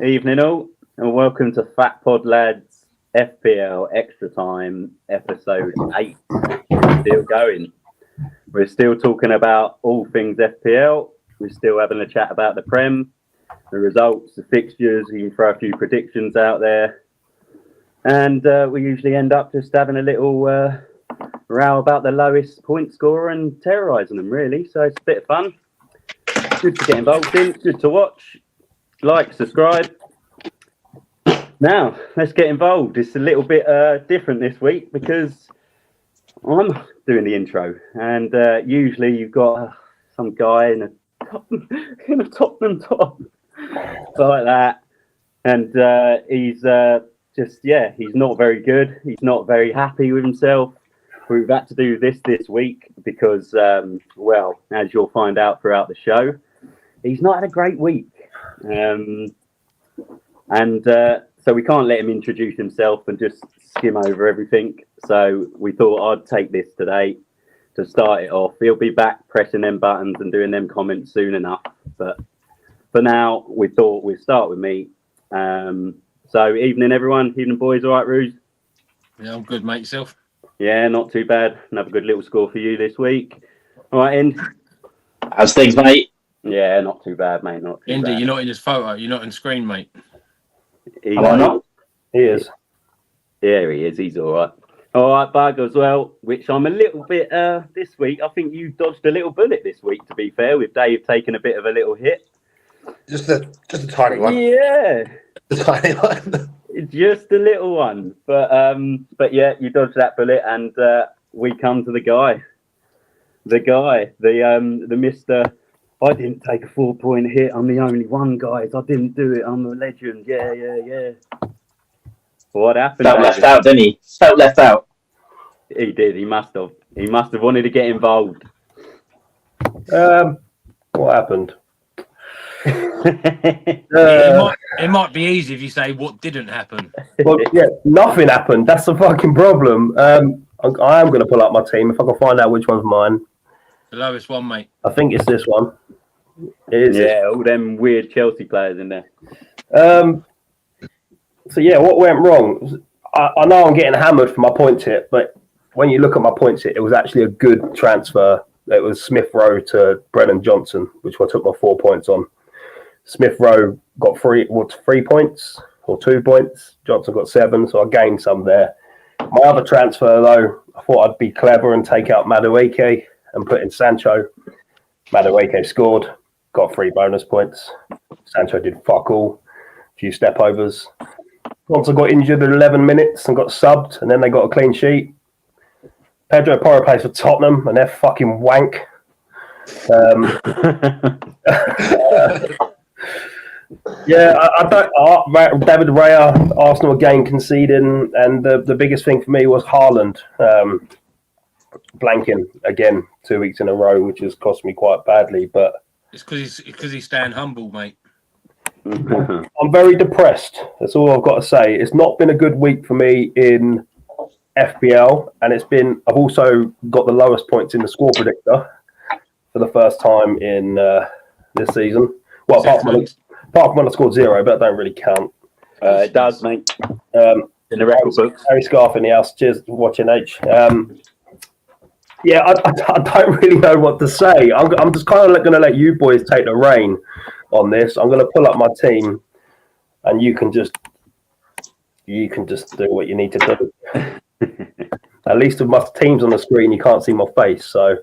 Evening all, and welcome to Fat Pod Lads FPL Extra Time episode 8. Still going. We're still talking about all things FPL. We're still having a chat about the Prem, the results, the fixtures. You can throw a few predictions out there. And we usually end up just having a little row about the lowest point scorer and terrorising them, really. So it's a bit of fun. Good to get involved in, good to watch. Like, subscribe. Now, let's get involved. It's a little bit different this week because I'm doing the intro. And usually you've got some guy in a Tottenham top like that. And he's he's not very good. He's not very happy with himself. We've had to do this week because, as you'll find out throughout the show, he's not had a great week. So we can't let him introduce himself and just skim over everything. So we thought I'd take this today to start it off. He'll be back pressing them buttons and doing them comments soon enough. But for now, we thought we'd start with me. So evening, everyone. Evening, boys. All right, Ruse? Yeah, I'm good, mate. Yourself? Yeah, not too bad. Another good little score for you this week. All right, End. How's things, mate? Yeah, not too bad, mate. Not too Indy, bad. you're not in his photo. You're not in screen, mate. Am I not? He is. Yeah, he is. He's all right. All right, Bug as well, which I'm a little bit this week. I think you dodged a little bullet this week, to be fair, with Dave taking a bit of a little hit. Just a tiny one. Yeah. A tiny one. Just a little one. But yeah, you dodged that bullet, and we come to the guy. The Mr. I didn't take a 4-point hit. I'm the only one, guys. I didn't do it. I'm a legend. Yeah. What happened? Felt left out, didn't he? Felt left out. He did. He must have. He must have wanted to get involved. What happened? It might be easy if you say what didn't happen. Well, yeah, nothing happened. That's the fucking problem. I am going to pull up my team if I can find out which one's mine. The lowest one, mate. I think it's this one. It is. Yeah, all them weird Chelsea players in there. So yeah, what went wrong? I know I'm getting hammered for my points hit, but when you look at my points hit, it was actually a good transfer. It was Smith Rowe to Brennan Johnson, which I took my 4 points on. Smith Rowe got 3 points or 2 points. Johnson got 7, so I gained some there. My other transfer, though, I thought I'd be clever and take out Madueke and put in Sancho. Madueke scored, got 3 bonus points. Sancho did fuck all, a few step overs. Johnson got injured in 11 minutes and got subbed, and then they got a clean sheet. Pedro Porro plays for Tottenham, and they're fucking wank. David Raya, Arsenal again conceding, and the biggest thing for me was Haaland blanking again 2 weeks in a row, which has cost me quite badly. But It's because he's staying humble, mate. I'm very depressed. That's all I've got to say. It's not been a good week for me in FPL, and I've also got the lowest points in the score predictor for the first time in this season. Well, apart from when I scored 0, but that don't really count. It does, mate. In the record books. Harry Scarf in the house. Cheers for watching, H. Yeah, I don't really know what to say. I'm just kind of going to let you boys take the reign on this. I'm going to pull up my team, and you can just do what you need to do. At least with my team's on the screen, you can't see my face. So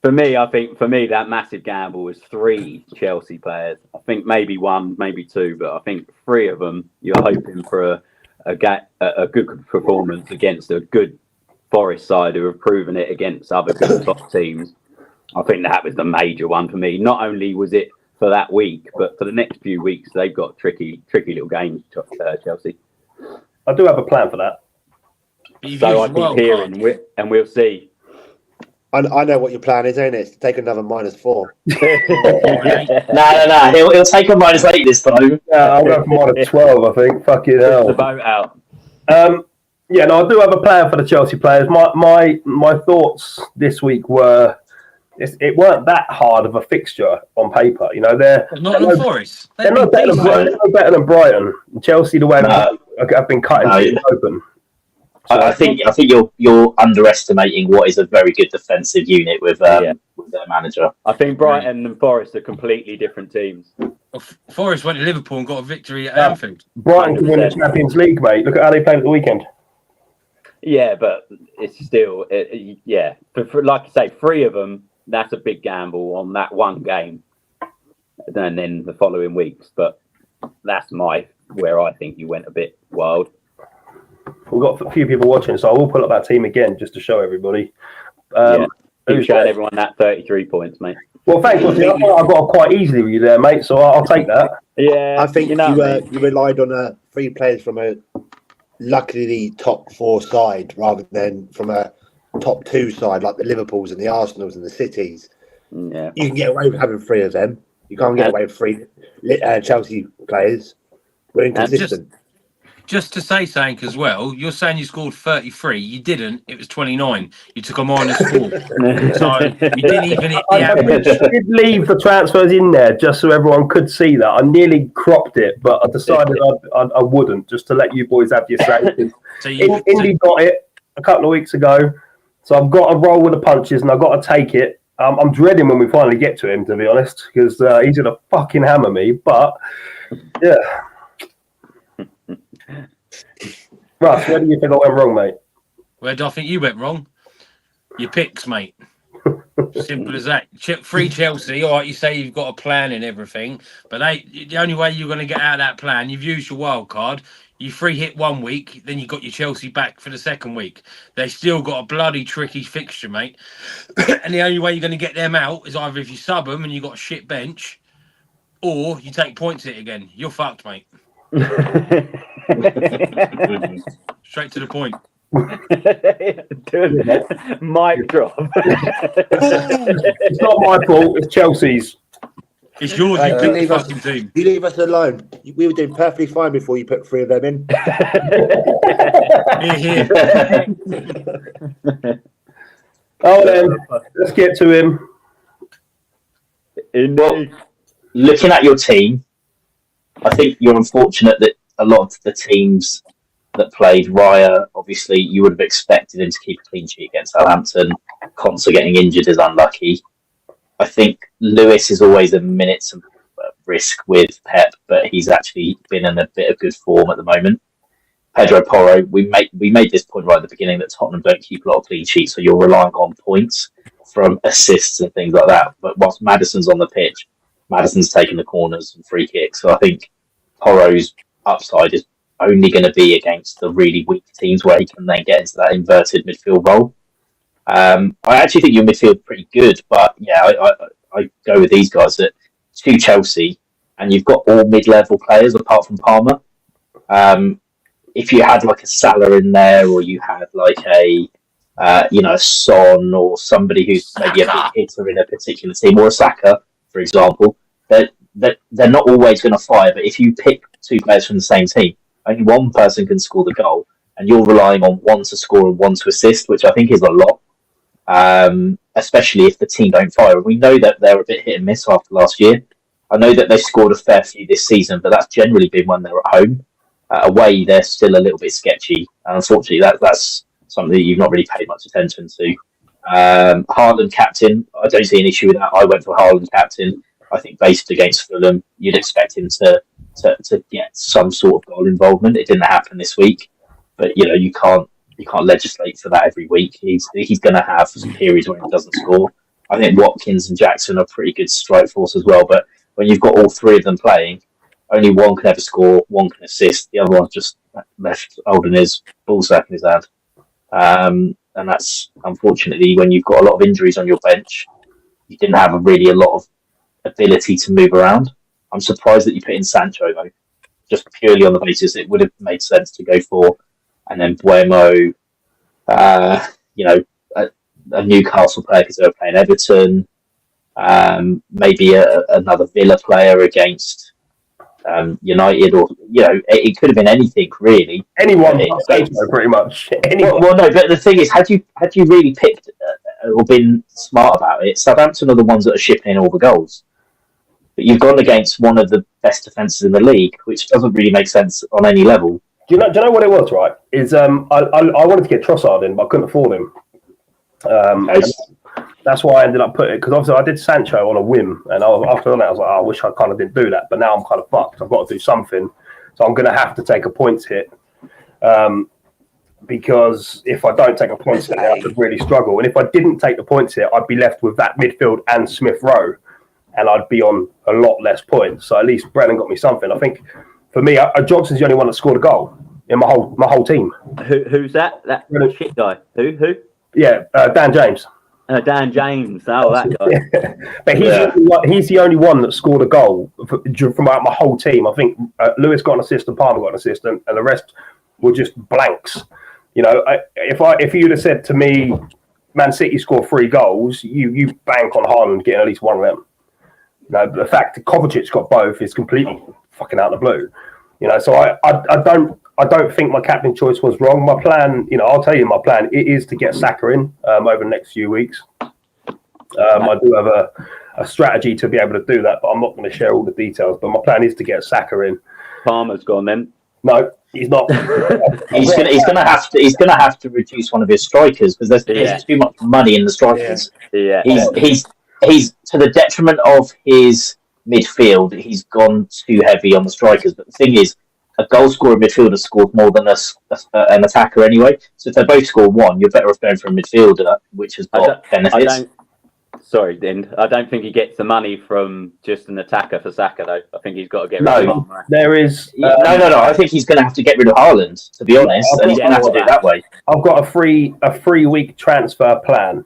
for me, that massive gamble was 3 Chelsea players. I think maybe 1, maybe 2, but I think 3 of them you're hoping for a good performance against a good Forest side who have proven it against other good top teams. I think that was the major one for me. Not only was it for that week, but for the next few weeks, they've got tricky little games, Chelsea. I do have a plan for that. So I keep hearing, and we'll see. I know what your plan is, ain't it? Take another -4. No. He'll take a -8 this time. Yeah, I'll go for -12, I think. Fucking hell. The boat out. Yeah, no, I do have a plan for the Chelsea players. My thoughts this week were it weren't that hard of a fixture on paper. You know, they're Forest. They're no better than Brighton. Chelsea, the way have been cutting things open. So I think you're underestimating what is a very good defensive unit with their manager. I think Brighton and Forest are completely different teams. Forest went to Liverpool and got a victory at Anfield. Brighton can win the Champions League, mate. Look at how they played at the weekend. Yeah, but it's still, for like I say, 3 of them, that's a big gamble on that one game. And then the following weeks. But that's where I think you went a bit wild. We've got a few people watching, so I will pull up that team again just to show everybody. Keep showing everyone that 33 points, mate. Well, thanks. I got quite easily with you there, mate, so I'll take that. Yeah, I think you relied on 3 players from a luckily top 4 side rather than from a top 2 side like the Liverpools and the Arsenals and the Cities. Yeah, you can get away with having 3 of them. You can't get away with 3 Chelsea players. We're inconsistent. Just to say something as well, you're saying you scored 33. You didn't. It was 29. You took a -4. So you didn't even hit the average. I did leave the transfers in there just so everyone could see that. I nearly cropped it, but I decided I wouldn't, just to let you boys have your say. So Indy got it a couple of weeks ago, so I've got to roll with the punches and I've got to take it. I'm dreading when we finally get to him, to be honest, because he's going to fucking hammer me. But, yeah. Russ, where do you think I went wrong, mate? Where do I think you went wrong? Your picks, mate. Simple as that. 3 Chelsea. All right, you say you've got a plan and everything, but the only way you're going to get out of that plan, you've used your wild card. You 3 hit 1 week, then you got your Chelsea back for the second week. They still got a bloody tricky fixture, mate. And the only way you're going to get them out is either if you sub them and you got a shit bench, or you take points hit again. You're fucked, mate. Straight to the point. Mic drop. It's not my fault, it's Chelsea's. It's yours. You picked the fucking team. You leave us alone. We were doing perfectly fine before you put 3 of them in. Here. Then let's get to him. Well, looking at your team, I think you're unfortunate that a lot of the teams that played Raya, obviously, you would have expected him to keep a clean sheet against Southampton. Conser getting injured is unlucky. I think Lewis is always a minute of risk with Pep, but he's actually been in a bit of good form at the moment. Pedro Porro, we made this point right at the beginning that Tottenham don't keep a lot of clean sheets, so you're relying on points from assists and things like that. But whilst Maddison's on the pitch, Maddison's taking the corners and free kicks. So I think Porro's upside is only going to be against the really weak teams where he can then get into that inverted midfield role. I actually think your midfield is pretty good, but yeah, I go with these guys at 2 Chelsea, and you've got all mid-level players apart from Palmer. If you had like a Salah in there, or you had like a Son, or somebody who's maybe a big hitter in a particular team, or a Saka, for example, they're not always going to fire. But if you pick 2 players from the same team, only one person can score the goal, and you're relying on one to score and one to assist, which I think is a lot, especially if the team don't fire. And we know that they're a bit hit and miss after last year. I know that they scored a fair few this season, but that's generally been when they're at home. Away, they're still a little bit sketchy. And unfortunately, that's something that you've not really paid much attention to. Haaland captain, I don't see an issue with that. I went for Haaland captain. I think based against Fulham, you'd expect him to get some sort of goal involvement. It didn't happen this week, but you can't legislate for that every week. He's going to have some periods when he doesn't score. I think Watkins and Jackson are pretty good strike force as well, but when you've got all 3 of them playing, only one can ever score, one can assist, the other one's just left holding his ball sack in his hand. And that's, unfortunately, when you've got a lot of injuries on your bench, you didn't have really a lot of ability to move around. I'm surprised that you put in Sancho, though, just purely on the basis it would have made sense to go for. And then Buemo, a Newcastle player because they were playing Everton, maybe another Villa player against United, or it could have been anything really. Anyone, pretty much. Anyone. Well, no, but the thing is, had you really picked or been smart about it, Southampton are the ones that are shipping in all the goals. But you've gone against one of the best defences in the league, which doesn't really make sense on any level. Do you know what it was, right? Is I wanted to get Trossard in, but I couldn't afford him. That's why I ended up putting it, because obviously I did Sancho on a whim, and after that I was like, I wish I kind of didn't do that, but now I'm kind of fucked. I've got to do something, so I'm going to have to take a points hit, because if I don't take a points hit, I could really struggle. And if I didn't take the points hit, I'd be left with that midfield and Smith Rowe, and I'd be on a lot less points. So at least Brennan got me something. I think for me, Johnson's the only one that scored a goal in my whole team. Who's that? That shit guy. Who? Yeah, Dan James. Dan James. Oh, that guy. But he's the only one that scored a goal from out my whole team. I think Lewis got an assist and Palmer got an assist, and the rest were just blanks. You know, if you'd have said to me, Man City scored 3 goals, you bank on Haaland getting at least one of them. You know, the fact that Kovacic got both is completely fucking out of the blue. You know, so I don't think my captain choice was wrong. My plan, you know, I'll tell you my plan. It is to get Saka in over the next few weeks. I do have a strategy to be able to do that, but I'm not going to share all the details. But my plan is to get Saka in. Palmer's gone then. No, he's not. he's gonna have to reduce one of his strikers, because there's too much money in the strikers. Yeah. He's to the detriment of his midfield. He's gone too heavy on the strikers. But the thing is, a goal scorer midfielder scores more than an attacker anyway. So if they both score 1, you're better off going for a midfielder, which has got benefits. Sorry, Dind. I don't think he gets the money from just an attacker for Saka, though. I think he's got to get rid of him. There is... No. I think he's going to have to get rid of Haaland, to be honest. And he's going to have to do it that way. I've got a 3-week transfer plan.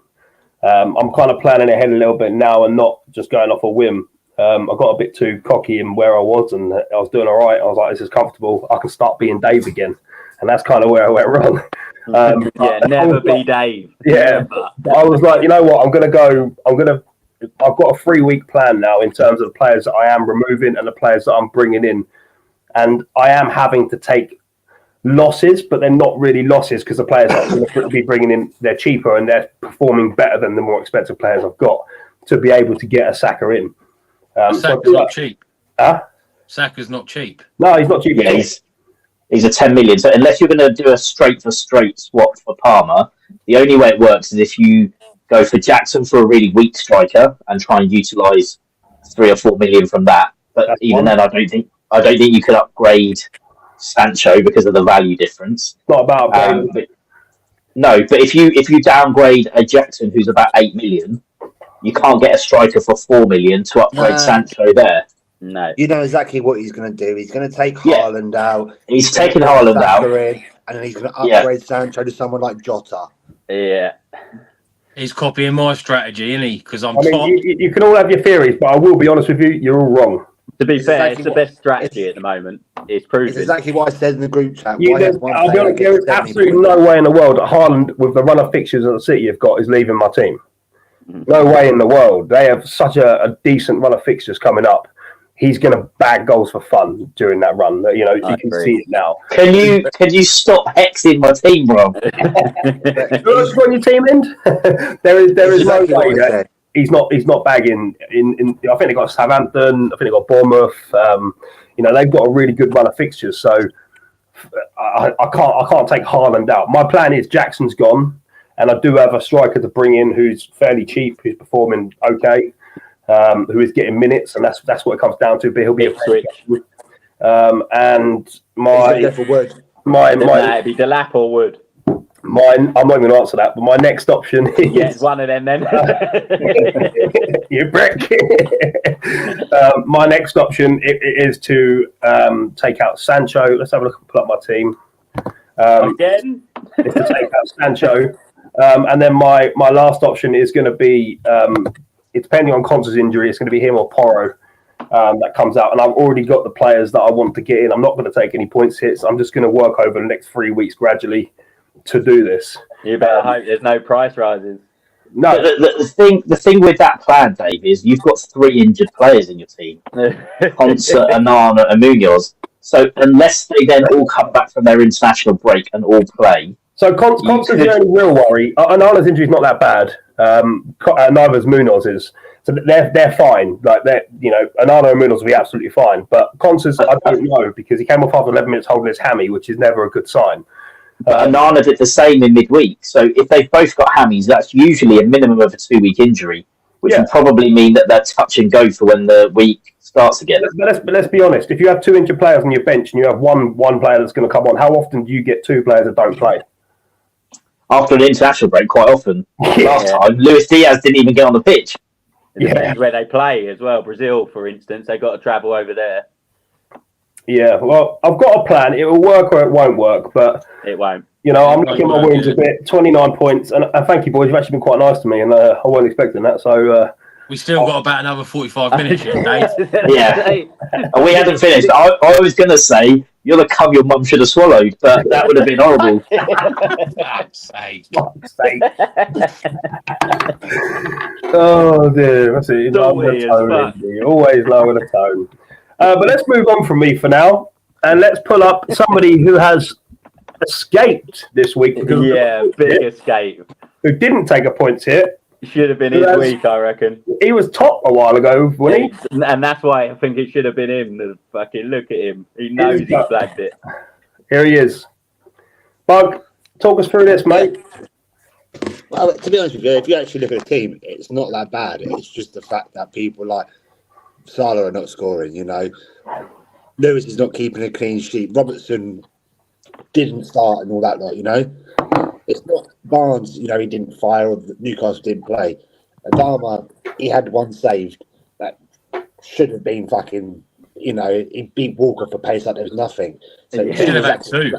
I'm kind of planning ahead a little bit now and not just going off a whim. I got a bit too cocky in where I was, and I was doing all right. I was like, this is comfortable. I can start being Dave again. And that's kind of where I went wrong. Never be Dave. Yeah. But I was like, you know what? I've got a 3-week plan now in terms of the players that I am removing and the players that I'm bringing in. And I am having to take losses, but they're not really losses, because the players I'm going to be bringing in, they're cheaper and they're performing better than the more expensive players I've got to be able to get a Saka in. Saka's not cheap. Huh? Saka's not cheap. No, he's not cheap. Yeah, he's a 10 million. So unless you're going to do a straight swap for Palmer, the only way it works is if you go for Jackson for a really weak striker and try and utilise 3 or 4 million from that. But that's even then, I don't think you could upgrade Sancho because of the value difference. It's not about but if you downgrade a Jackson who's about 8 million, you can't get a striker for 4 million to upgrade Sancho there. No. You know exactly what he's going to do. He's going to take Haaland out. He's taking Haaland out. And then he's going to upgrade Sancho to someone like Jota. Yeah. He's copying my strategy, isn't he? Because top. You can all have your theories, but I will be honest with you, you're all wrong. To be fair, it's the best strategy at the moment. It's proven. It's exactly what I said in the group chat. I'll be honest, there is absolutely no way in the world that Haaland, with the run of fixtures that the City have got, is leaving my team. No way in the world. They have such a decent run of fixtures coming up. He's going to bag goals for fun during that run. You know, you can see it now. Can you stop hexing my team, bro? Who's on your team, End? there is no way that he's not bagging. I think they got Southampton. I think they got Bournemouth. You know, they've got a really good run of fixtures. So I can't take Haaland out. My plan is Jackson's gone, and I do have a striker to bring in who's fairly cheap, who's performing okay. Who is getting minutes, and that's what it comes down to. But he'll be a switch. And it'd be Delap or Wood. I'm not going to answer that, but my next option is... Yes, one of them then. You brick. My next option is to take out Sancho. Let's have a look and pull up my team. Again? Is to take out Sancho. And then my last option is going to be... it's depending on Conte's injury, it's going to be him or Porro that comes out. And I've already got the players that I want to get in. I'm not going to take any points hits. I'm just going to work over the next 3 weeks gradually to do this. You better hope there's no price rises. No, the thing with that plan, Dave, is you've got 3 injured players in your team. Conte, Onana and Munoz. So unless they then all come back from their international break and all play, So Conce's the only real worry. Onana's injury is not that bad. Neither is Munoz's. So they're fine. Like Onana and Munoz will be absolutely fine. But Conce's, I don't know, because he came off after 11 minutes holding his hammy, which is never a good sign. But Onana did the same in midweek. So if they've both got hammies, that's usually a minimum of a 2-week injury, which will probably mean that they're touch and go for when the week starts again. But let's be honest. If you have 2 injured players on your bench and you have one player that's going to come on, how often do you get 2 players that don't play? After an international break, quite often. Last time, Luis Diaz didn't even get on the pitch. It depends where they play as well. Brazil, for instance, they've got to travel over there. Yeah, well, I've got a plan. It will work or it won't work, but it won't. I'm looking at my wins a bit. 29 points, and thank you, boys. You've actually been quite nice to me, and I wasn't expecting that. So we still got about another 45 minutes yet, Dave. Yeah, and we hadn't finished. I was going to say you're the cum your mum should have swallowed, but that would have been horrible. Fuck's sake. Oh dear, that's it. Always lower the tone. But let's move on from me for now, and let's pull up somebody who has escaped this week. Big escape. Who didn't take a points hit. Should have been his week, I reckon. He was top a while ago, wasn't he? And that's why I think it should have been him. The fucking look at him. He knows he flagged it. Here he is. Bug, talk us through this, mate. Well, to be honest with you, if you actually look at the team, it's not that bad. It's just the fact that people like Salah are not scoring, Lewis is not keeping a clean sheet. Robertson didn't start and all that lot, It's not Barnes, he didn't fire or Newcastle didn't play. Adama, he had one saved that should have been fucking, he beat Walker for pace like there was nothing. So he should have had 2.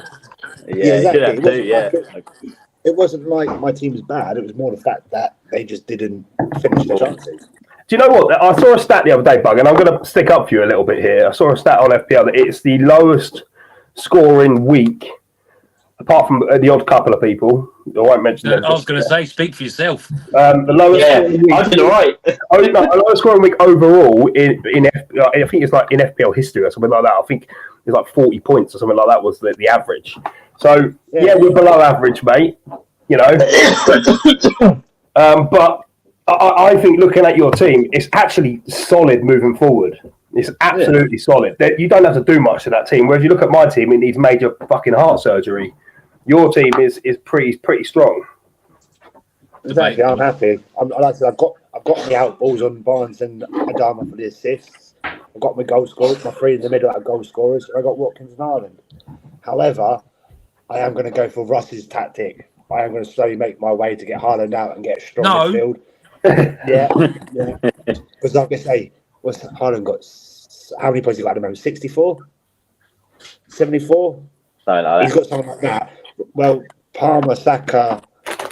It wasn't like my team was bad. It was more the fact that they just didn't finish the chances. Do you know what? I saw a stat the other day, Bug, and I'm going to stick up for you a little bit here. I saw a stat on FPL that it's the lowest scoring week, apart from the odd couple of people. I won't mention them. I was going to say, speak for yourself. The lowest scoring week. I did all right. The lowest scoring week overall in I think it's like in FPL history or something like that. I think it's like 40 points or something like that was the average. So we're below average, mate. But I think looking at your team, it's actually solid moving forward. It's absolutely solid. You don't have to do much to that team. Whereas you look at my team, it needs major fucking heart surgery. Your team is pretty strong. Exactly, I'm happy. Like I said, I've got the outballs on Barnes and Adama for the assists. I've got my goal scorers, my 3 in the middle are goal scorers. I got Watkins and Haaland. However, I am going to go for Russ's tactic. I am going to slowly make my way to get Haaland out and get strong midfield. Yeah. Because like I say, what's Haaland got? How many points he got at the moment? 64? 74? Something like that. He's got something like that. Well, Palmer, Saka,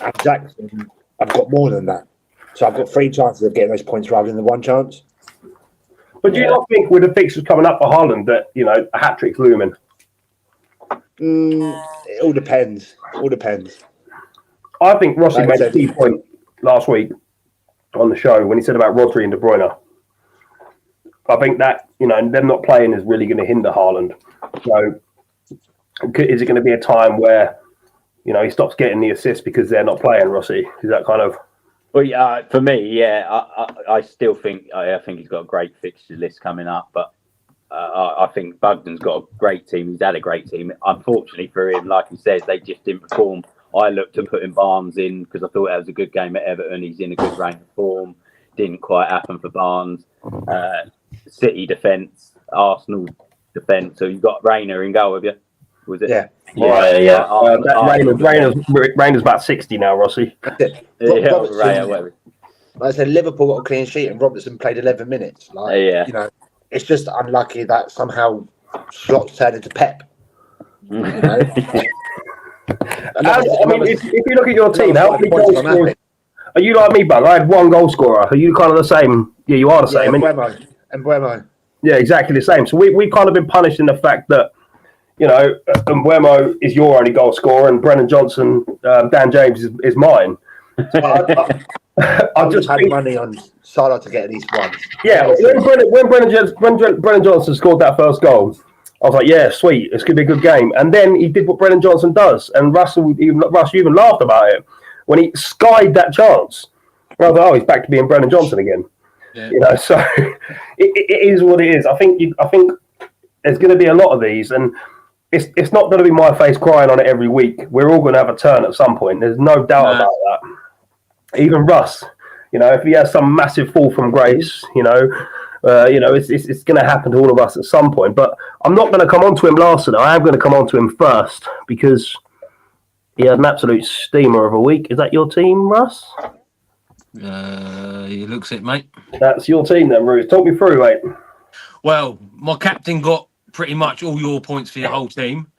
and Jackson, I've got more than that. So I've got 3 chances of getting those points rather than the 1 chance. But do you not think with the fixtures coming up for Haaland that, a hat-trick's looming? It all depends. I think Rossi made a key point last week on the show when he said about Rodri and De Bruyne. I think that, them not playing is really going to hinder Haaland. So is it going to be a time where, he stops getting the assists because they're not playing, Rossi? Is that kind of... Well, yeah, for me, I still think he's got a great fixture list coming up, but I think Bugden's got a great team. He's had a great team. Unfortunately for him, like he says, they just didn't perform. I looked at putting Barnes in because I thought that was a good game at Everton. He's in a good range of form. Didn't quite happen for Barnes. City defence, Arsenal defence. So you've got Rayner in goal, have you? Was it? Yeah. Rayner's about 60 now, Rossi. Like I said, Liverpool got a clean sheet and Robertson played 11 minutes. It's just unlucky that somehow Slot's turned into Pep. If you look at your team, how many goal scorers? Are you like me, Bug? I had 1 goal scorer. Are you kind of the same? Yeah, you are the same. Mbeumo. Yeah, exactly the same. So we've kind of been punished in the fact that, Mbeumo is your only goal scorer and Brennan Johnson, Dan James is mine. So I just had money on Salah to get at least 1. Yeah, when Brennan Johnson scored that first goal, I was like, yeah, sweet, it's going to be a good game. And then he did what Brennan Johnson does, and Russ even laughed about it when he skied that chance. And I was like, oh, he's back to being Brennan Johnson again. Yeah. You know, so it is what it is. I think there's going to be a lot of these, and it's not going to be my face crying on it every week. We're all going to have a turn at some point. There's no doubt about that. Even Russ, you know, if he has some massive fall from grace, you know, it's going to happen to all of us at some point. But I'm not going to come on to him last night. I am going to come on to him first because he had an absolute steamer of a week. Is that your team, Russ? He looks it, mate. That's your team then, Ruth. Talk me through, mate. Well, my captain got pretty much all your points for your whole team.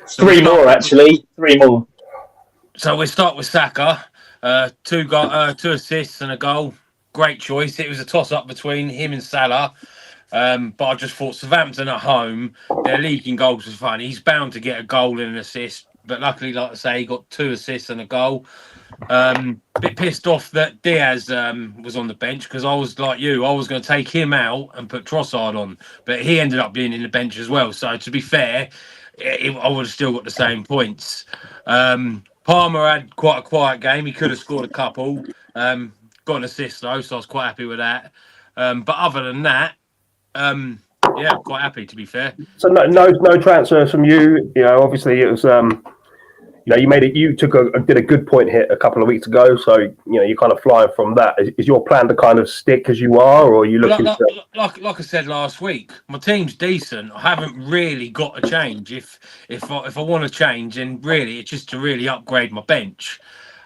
Three more, actually. Three more. So we start with Saka. 2 assists and a goal. Great choice. It was a toss-up between him and Salah. But I just thought Southampton at home, their leaking goals was fun. He's bound to get a goal and an assist. But luckily, like I say, he got 2 assists and a goal. Bit pissed off that Diaz was on the bench because I was like you. I was going to take him out and put Trossard on. But he ended up being in the bench as well. So to be fair, I would have still got the same points. Palmer had quite a quiet game. He could have scored a couple. Got an assist though, so I was quite happy with that. But other than that, yeah, quite happy to be fair. So no transfers from you. You know, obviously it was. You know, you made it. You did a good point hit a couple of weeks ago. So you know, you're kind of flying from that. Is your plan to kind of stick as you are, or are you looking? Like I said last week, my team's decent. I haven't really got a change. If I want to change, and really, it's just to really upgrade my bench.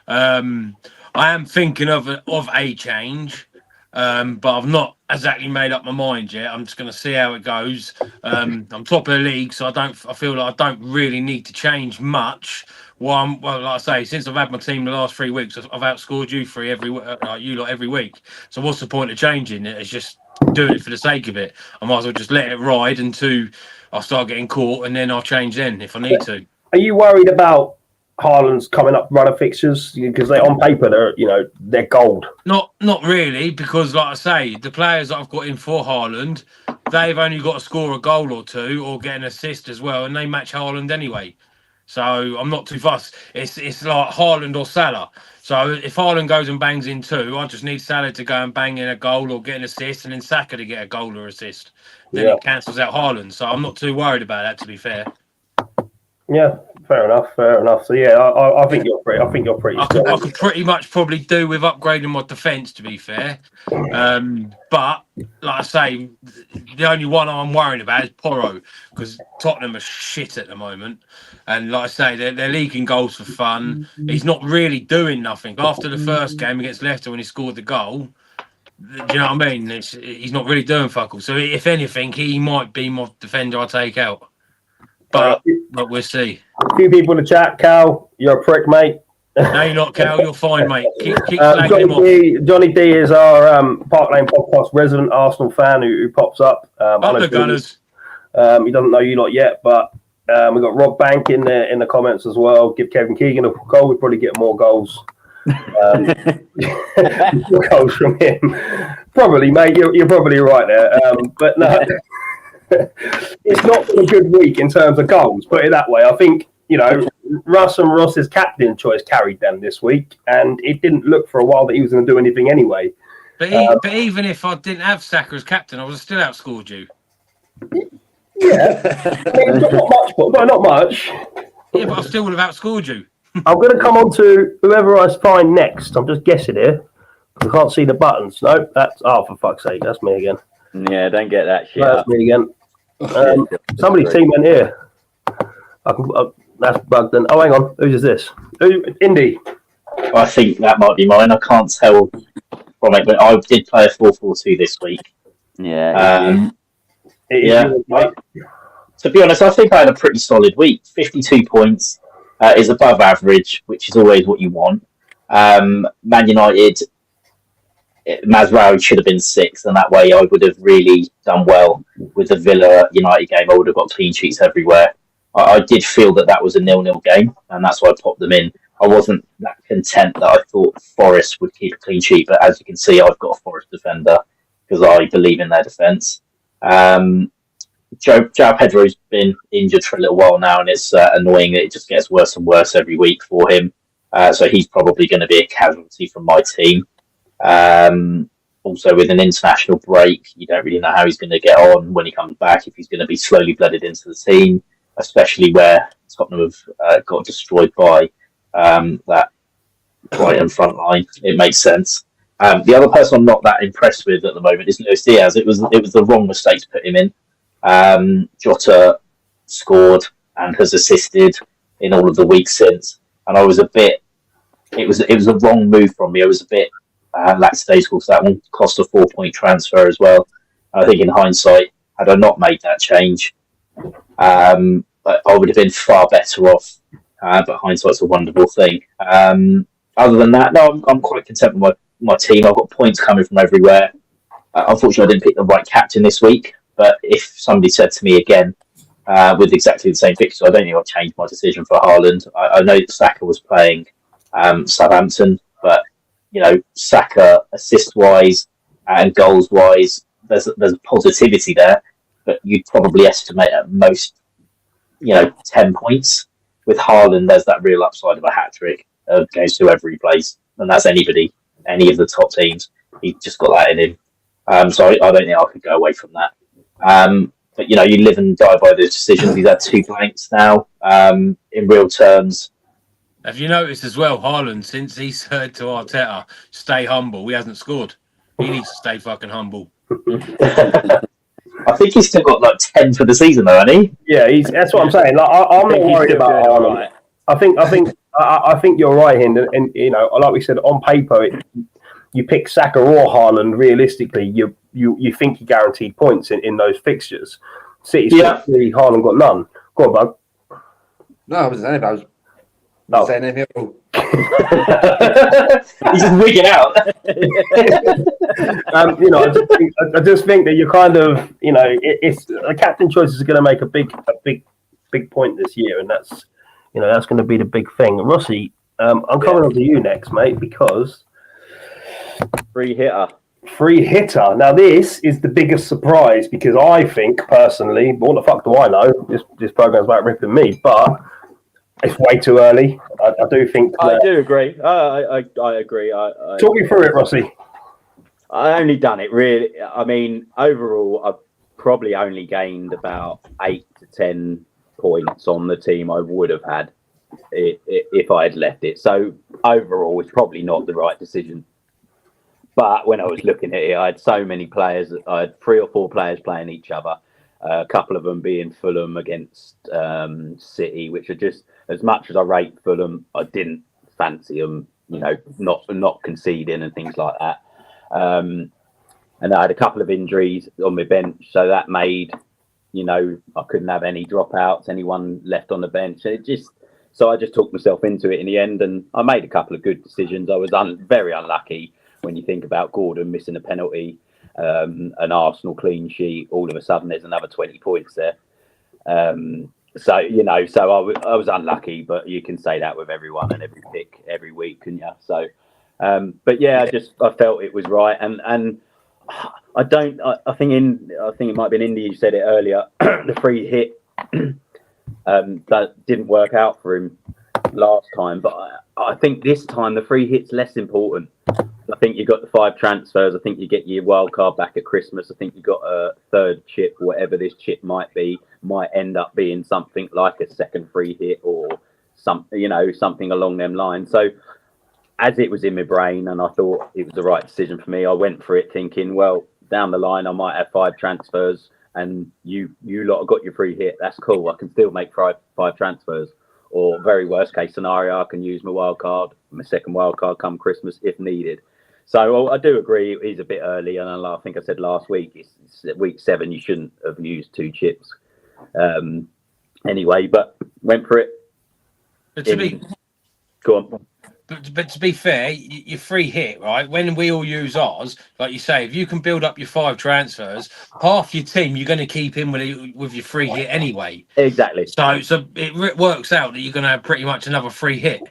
I am thinking of a change, but I've not exactly made up my mind yet. I'm just going to see how it goes. I'm top of the league, so I feel like I don't really need to change much. Well, like I say, since I've had my team the last 3 weeks, I've outscored you every week. So what's the point of changing it? It's just doing it for the sake of it. I might as well just let it ride until I start getting caught, and then I'll change then if I need to. Are you worried about Haaland's coming up run of fixtures because they on paper they're gold? Not really, because like I say, the players that I've got in for Haaland, they've only got to score a goal or two or get an assist as well, and they match Haaland anyway. So I'm not too fussed. It's like Haaland or Salah. So if Haaland goes and bangs in 2, I just need Salah to go and bang in a goal or get an assist, and then Saka to get a goal or assist. Then it cancels out Haaland. So I'm not too worried about that, to be fair. Yeah, fair enough. So yeah, I think you're pretty. I could pretty much probably do with upgrading my defence, to be fair. But like I say, the only one I'm worrying about is Porro, because Tottenham are shit at the moment, and like I say, they're leaking goals for fun. He's not really doing nothing. After the first game against Leicester, when he scored the goal, do you know what I mean? He's not really doing fuck all. So if anything, he might be my defender I take out. But we'll see. A few people in the chat. Cal, you're a prick, mate. No, you're not, Cal. You're fine, mate. Keep slagging him off. Johnny D is our Park Lane podcast resident Arsenal fan who pops up. Up the Gunners. He doesn't know you lot yet, but we've got Rob Bank in the comments as well. Give Kevin Keegan a goal. We'd probably get more goals. Goals from him. Probably, mate. You're probably right there. But no. It's not been a good week in terms of goals, put it that way. I think, Russ and Ross's captain choice carried them this week, and it didn't look for a while that he was going to do anything anyway. But even if I didn't have Saka as captain, I would have still outscored you. Yeah. Not much. Yeah, but I still would have outscored you. I'm going to come on to whoever I find next. I'm just guessing here. I can't see the buttons. No, for fuck's sake, that's me again. Yeah, don't get that shit. That's me again. Somebody's team went here. That's bugged. And hang on, who's this? Indy. I think that might be mine. I can't tell from it, but I did play a 4-4-2 this week. Yeah. To be honest, I think I had a pretty solid week. 52 points is above average, which is always what you want. Man United, Mazraoui should have been 6th, and that way I would have really done well with the Villa United game. I would have got clean sheets everywhere. I did feel that was a 0-0 game, and that's why I popped them in. I wasn't that content that I thought Forest would keep a clean sheet, but as you can see, I've got a Forest defender because I believe in their defence. João Pedro's been injured for a little while now, and it's annoying that it just gets worse and worse every week for him. So he's probably going to be a casualty from my team. Also, with an international break, you don't really know how he's going to get on when he comes back, if he's going to be slowly blooded into the team, especially where Tottenham have got destroyed by that Brighton front line. It makes sense. The other person I'm not that impressed with at the moment is Luis Diaz. It was the wrong mistake to put him in. Jota scored and has assisted in all of the weeks since, and I was a bit. It was a wrong move from me. I was a bit lackadaisical because that one cost a 4-point transfer as well. I think in hindsight, had I not made that change, I would have been far better off. But hindsight's a wonderful thing. Other than that, no, I'm quite content with my team. I've got points coming from everywhere. Unfortunately, I didn't pick the right captain this week. But if somebody said to me again with exactly the same fixture, I don't think I'll change my decision for Haaland. I know that Saka was playing Southampton, but Saka assist-wise and goals-wise, there's a positivity there. But you'd probably estimate at most, 10 points. With Haaland, there's that real upside of a hat-trick against whoever he plays, and that's anybody, any of the top teams. He's just got that in him. So I don't think I could go away from that. But you live and die by those decisions. He's had 2 blanks now. In real terms, have you noticed as well, Haaland, since he said to Arteta, "Stay humble," he hasn't scored. He needs to stay fucking humble. I think he's still got like 10 for the season, though, hasn't he? Yeah, that's what I'm saying. Like, I'm not worried about Haaland. Right. I think you're right, Hind. And like we said, on paper, you pick Saka or Haaland. Realistically, you think you guaranteed points in those fixtures. City's got 3, Haaland got none. Go on, bud. No, I wasn't saying anything. I was saying anything at all. He's just wigging out. I just think that you're kind of, it's a captain choice is going to make a big point this year, and that's going to be the big thing. Rossi, I'm coming on to you next, mate, because free hitter. Now this is the biggest surprise because I think personally, what the fuck do I know? This program's about ripping me, but it's way too early. I do think. I do agree. I agree. Talk me through it, Rossi. I only done it really. I mean, overall, I've probably only gained about 8 to 10 points on the team I would have had if I had left it. So overall, it's probably not the right decision. But when I was looking at it, I had so many players. I had 3 or 4 players playing each other. A couple of them being Fulham against City, which are just, as much as I rate Fulham, I didn't fancy them, not conceding and things like that. And I had a couple of injuries on my bench, so that made, I couldn't have any dropouts, anyone left on the bench. So I just talked myself into it in the end, and I made a couple of good decisions. I was very unlucky when you think about Gordon missing a penalty, an Arsenal clean sheet. All of a sudden, there's another 20 points there. So I was unlucky, but you can say that with everyone and every pick every week, couldn't you? So, but yeah, I felt it was right, and I think it might have been Indy who said it earlier. The free hit that didn't work out for him last time, but I think this time the free hit's less important. I think you got the 5 transfers. I think you get your wild card back at Christmas. I think you got a third chip, whatever this chip might be, might end up being something like a second free hit or something along them lines. So as it was in my brain and I thought it was the right decision for me, I went for it thinking, well, down the line, I might have 5 transfers and you lot have got your free hit. That's cool. I can still make 5 transfers. Or very worst case scenario, I can use my second wild card come Christmas if needed. So I do agree he's a bit early, and I think I said last week, it's week 7, you shouldn't have used 2 chips. Anyway, but went for it. Go on. But to be fair, your free hit, right? When we all use ours, like you say, if you can build up your 5 transfers, half your team you're going to keep in with your free hit anyway. Exactly. So it works out that you're going to have pretty much another free hit.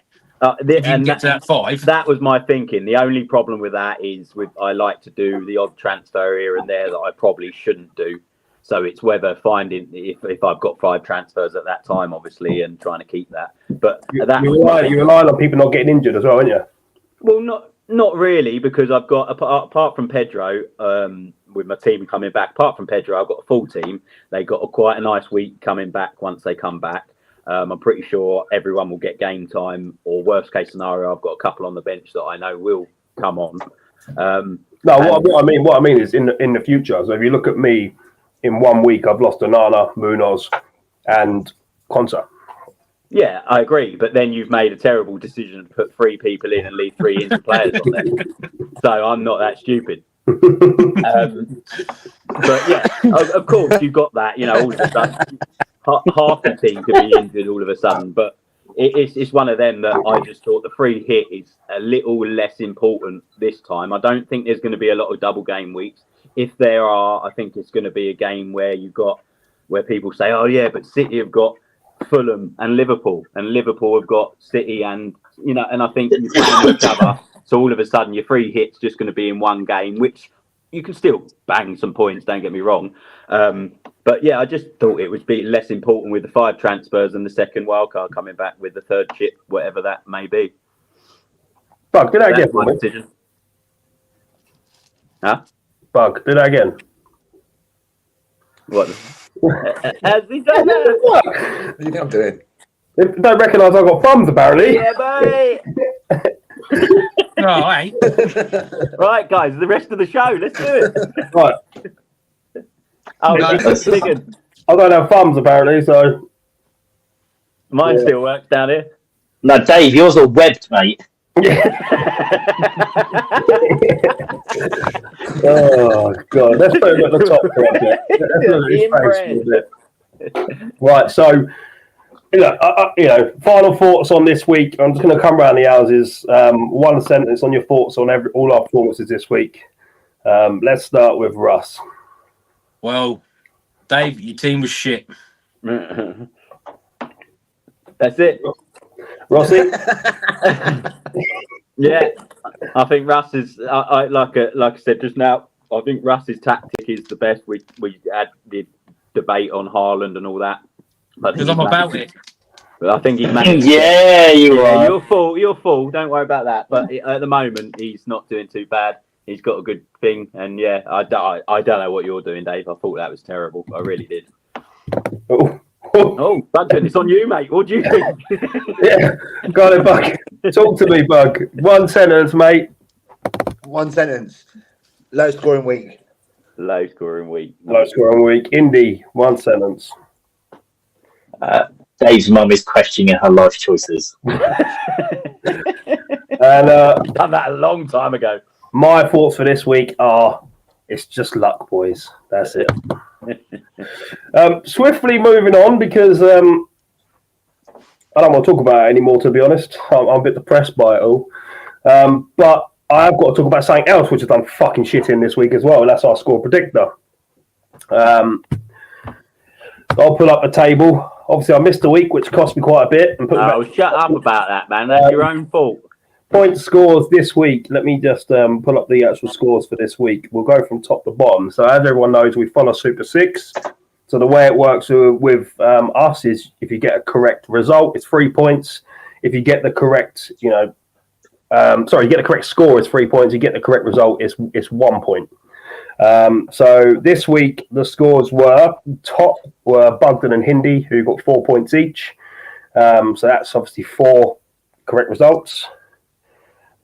If you can get to that 5. That was my thinking. The only problem with that is I like to do the odd transfer here and there that I probably shouldn't do. So it's whether finding if I've got 5 transfers at that time, obviously, and trying to keep that. But you rely on people not getting injured as well, aren't you? Well, not really, because I've got apart from Pedro, with my team coming back. Apart from Pedro, I've got a full team. They got quite a nice week coming back. Once they come back, I'm pretty sure everyone will get game time. Or worst case scenario, I've got a couple on the bench that I know will come on. What I mean is in the future. So if you look at me, in 1 week I've lost Onana, Munoz, and Konsa. Yeah, I agree. But then you've made a terrible decision to put 3 people in and leave 3 injured players on there. So I'm not that stupid. But yeah, of course you've got that. All of a sudden, half the team could be injured all of a sudden. But it's one of them that I just thought the free hit is a little less important this time. I don't think there's going to be a lot of double game weeks. If there are, I think it's going to be a game where where people say, "Oh yeah, but City have got Fulham and Liverpool have got City," and and I think you play each other. So all of a sudden, your free hit's just going to be in one game, which you can still bang some points. Don't get me wrong, but yeah, I just thought it would be less important with the 5 transfers and the second wildcard coming back with the 3rd chip, whatever that may be. Bug, did that again? My decision. Huh? Bug, do that again. What? Has he done that? What do you think I'm doing? They don't recognise I've got thumbs, apparently. Yeah, boy. No, I ain't. Right, guys, the rest of the show. Let's do it. Right. Oh, No, he's digging. I don't have thumbs, apparently, so... Mine still works down here. No, Dave, yours are webbed, mate. Oh, God. Let's put him at the top for a bit. Right, so... final thoughts on this week. I'm just going to come around the houses. 1 sentence on your thoughts on all our performances this week. Let's start with Russ. Well, Dave, your team was shit. That's it. Rossi? Yeah, I think Russ is. Like I said just now. I think Russ's tactic is the best. We had the debate on Haaland and all that. Because I'm about it. But I think he's managed. Yeah, you are. You're full. Don't worry about that. But at the moment, he's not doing too bad. He's got a good thing. And yeah, I don't know what you're doing, Dave. I thought that was terrible. I really did. Oh, Bug, it's on you, mate. What do you think? Yeah, got it, Bug. Talk to me, Bug. 1 sentence, mate. 1 sentence. Low scoring week. Low scoring week. Indy, 1 sentence. Dave's mum is questioning her life choices. And done that a long time ago. My thoughts for this week are: it's just luck, boys. That's it. Swiftly moving on, because I don't want to talk about it anymore, to be honest. I'm a bit depressed by it all. But I've got to talk about something else which has done fucking shit in this week as well, and that's our score predictor. I'll pull up the table. Obviously, I missed a week, which cost me quite a bit. And shut up about that, man. That's your own fault. Point scores this week. Let me just pull up the actual scores for this week. We'll go from top to bottom. So as everyone knows, we follow Super 6. So the way it works with us is if you get a correct result, it's 3 points. If you get the correct, you get the correct score, it's 3 points. You get the correct result, it's 1 point. So this week, the scores were top were Bugden and Hindi, who got 4 points each. So that's obviously 4 correct results.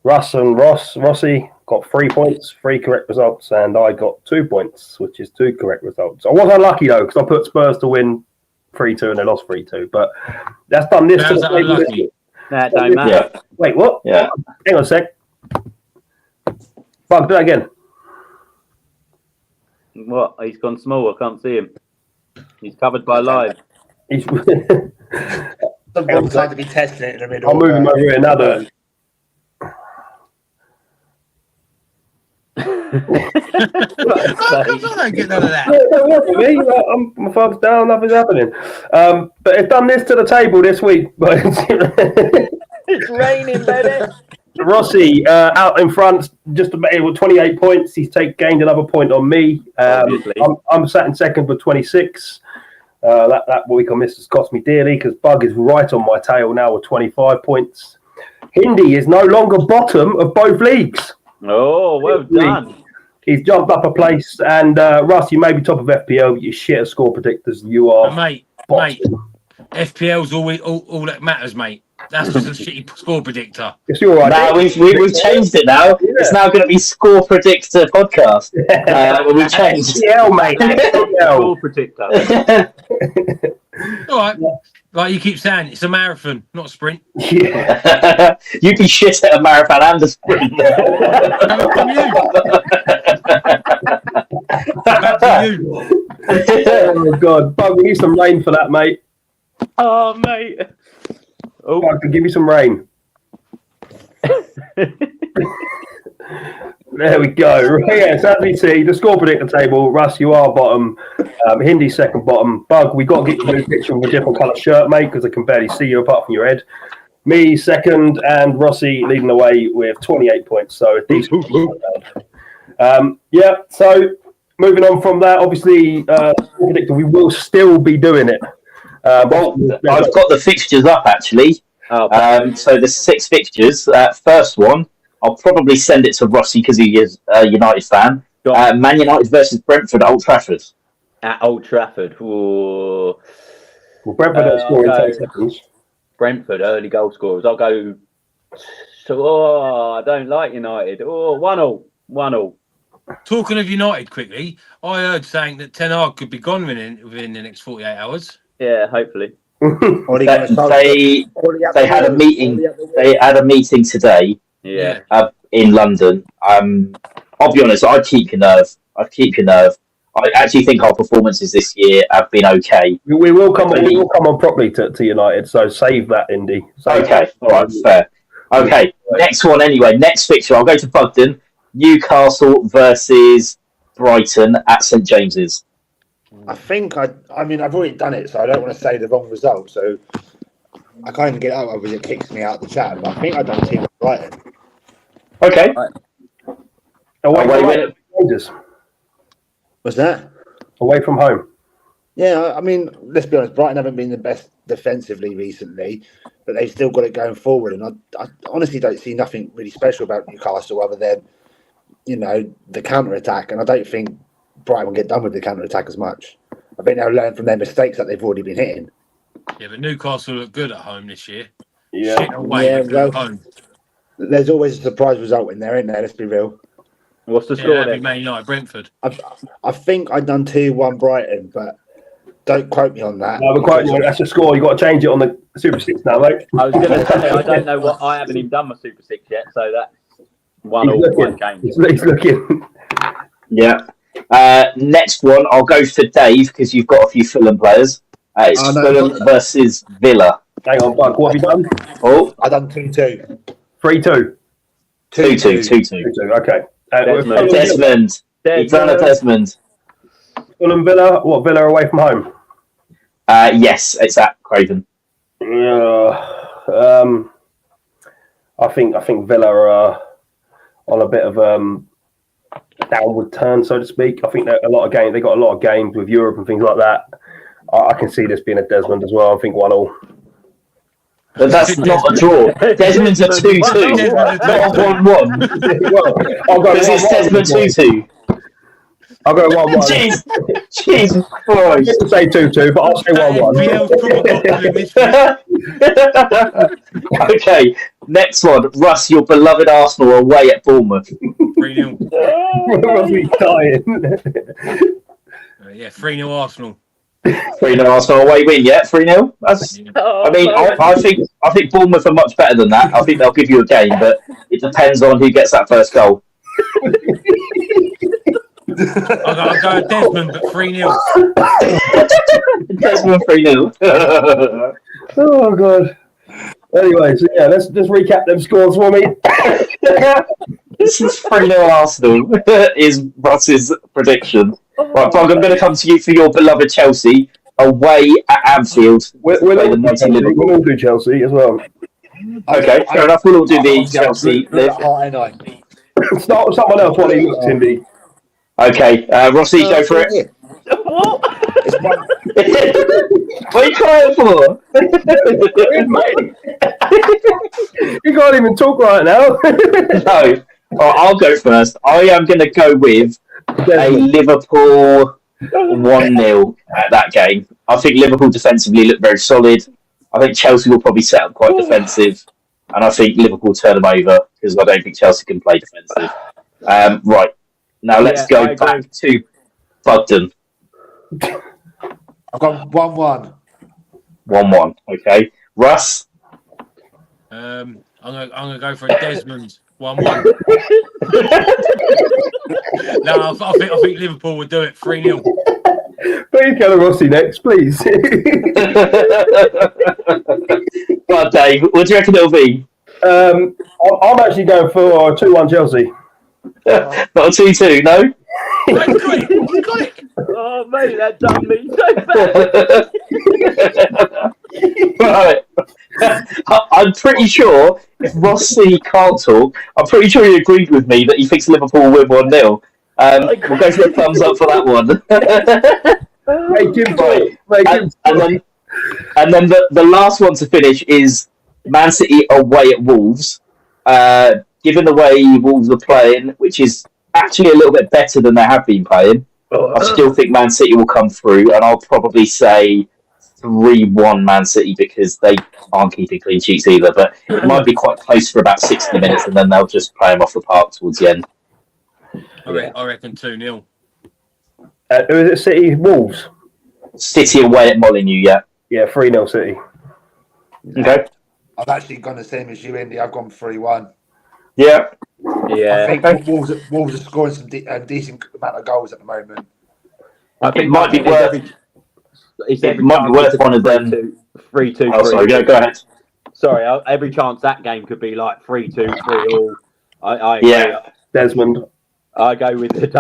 Russ and Rossi got 3 points, 3 correct results, and I got 2 points, which is 2 correct results. I was unlucky though, because I put Spurs to win 3-2 and they lost 3-2. But that's done this to the table. That don't matter. Yeah. Wait, what? Yeah. Hang on a sec. Bug, do that again. What? He's gone small. I can't see him. He's covered by live. He's Someone's going to be testing it in the middle. I'll move him over here now. Though. I don't get none of that. Don't worry for me. My thumb's down. Nothing's happening. But it's done this to the table this week. But It's raining, baby. Rossi out in front, just about with 28 points. He's gained another point on me. I'm sat in second with 26. That week I missed has cost me dearly because Bug is right on my tail now with 25 points. Hindi is no longer bottom of both leagues. Oh, well done. He's jumped up a place. And Russ, you may be top of FPL, but you shit at score predictors. You are. Mate, FPL's all that matters, mate. That's just a shitty score predictor. It's all right. No, we've changed it now. Yeah. It's now going to be Score Predictor Podcast. We've changed. FPL, mate. Score Predictor. All right. Like you keep saying, it's a marathon, not a sprint. Yeah. You'd be shit at a marathon and a sprint. Back to you. Oh, God. Bug, we need some rain for that, mate. Oh, mate. Oh, Bug, give me some rain. There we go. Yes, as we see, the score predictor table. Russ, you are bottom. Hindi second bottom. Bug, we got to get you a new picture with a different colour shirt, mate, because I can barely see you apart from your head. Me second, and Rossi leading the way with 28 points. So a decent. Yeah. So moving on from that, obviously, score predictor. We will still be doing it. I've got the fixtures up actually. So there's 6 fixtures. First one, I'll probably send it to Rossi because he is a United fan. Man United versus Brentford at Old Trafford. At Old Trafford. Ooh. Well, Brentford don't score in 10 seconds. Brentford, early goal scorers. I'll go. I don't like United. 1-1. Talking of United quickly, I heard saying that Ten Hag could be gone within the next 48 hours. Yeah, hopefully. They had a meeting. They had a meeting today. Yeah. In London. I'll be honest. I'd keep your nerve. I actually think our performances this year have been okay. We will come on properly to United. So save that, Indy. Okay. All right. Fair. Okay. Next one. Anyway. Next fixture. I'll go to Bugden. Newcastle versus Brighton at St James's. I think I've already done it, so I don't want to say the wrong result. So I can't get out of it. It kicks me out of the chat. But I think I've done team Brighton. Okay. Away Rangers. What's that? Away from home. Yeah, I mean, let's be honest. Brighton haven't been the best defensively recently, but they've still got it going forward. And I honestly don't see nothing really special about Newcastle other than, the counter-attack. And I don't think Brighton will get done with the counter-attack as much. I think they'll learn from their mistakes that they've already been hitting. Yeah, but Newcastle look good at home this year. Yeah. Shit away at home. There's always a surprise result in there, isn't there? Let's be real. What's the score then? Man United, Brentford. I think I've done 2-1 Brighton, but don't quote me on that. No, that's the score. You've got to change it on the Super 6 now, mate. I was going to say, I don't know what. I haven't even done my Super 6 yet, so that's one game. He's looking. Yeah. Next one, I'll go for Dave because you've got a few Fulham players. It's Fulham versus Villa. Hang on, Bug. What have you done? Oh, I've done 2-2. 3-2. 2-2. Okay. Desmond. You've done a Desmond. Fulham Villa. What, Villa away from home? Yes, it's at Craven. I think Villa are on a bit of downward turn, so to speak. I think they got a lot of games with Europe and things like that. I can see this being a Desmond as well. I think 1-1. But that's not a draw. Desmond's a 2-2, not a 1-1. Because it's Desmond 2-2. I'll go 1-1. Jesus Christ. I to say 2-2, but I'll say 1-1. Okay, next one. Russ, your beloved Arsenal away at Bournemouth. 3-0. Russ's dying. 3-0 Arsenal. 3-0 Arsenal away win, yeah? 3-0? I think Bournemouth are much better than that. I think they'll give you a game, but it depends on who gets that first goal. I'll go Desmond, but 3-0. Desmond 3-0. Oh, God. Anyway, so yeah, let's just recap them scores for me. This is 3-0 Arsenal, is Russ's prediction. Right, Bog, I'm going to come to you for your beloved Chelsea away at Anfield. We'll all do Chelsea as well. Okay, fair enough. We'll all do the Chelsea live. Start with someone else while he looks, Indy. Okay, Rossi, go for it. What? What are you crying for? You can't even talk right now. No. I'll go first. I am going to go with a Liverpool 1-0 at that game. I think Liverpool defensively look very solid. I think Chelsea will probably set up quite defensive. And I think Liverpool turn them over because I don't think Chelsea can play defensive. Right. Now let's go back to Bugden. I've got 1-1. 1-1. Okay. Russ? I'm gonna go for a Desmond 1-1. No, I think Liverpool would do it 3-0. Please go to Rossi next, please. Well, Dave, what do you reckon it'll be? I'm actually going for 2-1 Chelsea. Not a 2-2, no? You got it. Oh, mate, that done me so bad. Right. I'm pretty sure if Rossi can't talk, I'm pretty sure he agreed with me that he thinks Liverpool will win 1-0. We'll go for a thumbs up for that one. Make him Right. Make him And then the last one to finish is Man City away at Wolves. Given the way Wolves are playing, which is actually a little bit better than they have been playing, I still think Man City will come through, and I'll probably say 3-1 Man City because they aren't keeping clean sheets either. But it might be quite close for about 60 minutes, and then they'll just play them off the park towards the end. I reckon 2-0. who is it? City Wolves. City away at Molineux, yeah. Yeah, 3-0 City. Okay. I've actually gone the same as you, Indy. I've gone 3-1. Yeah. Yeah. I think Wolves are scoring some decent amount of goals at the moment. I think It might be worth. It might be worth one of them. 3-2. Oh, sorry. Go ahead. Sorry, every chance that game could be like 3-2, 3-all. I agree. Yeah. Desmond. I go with the.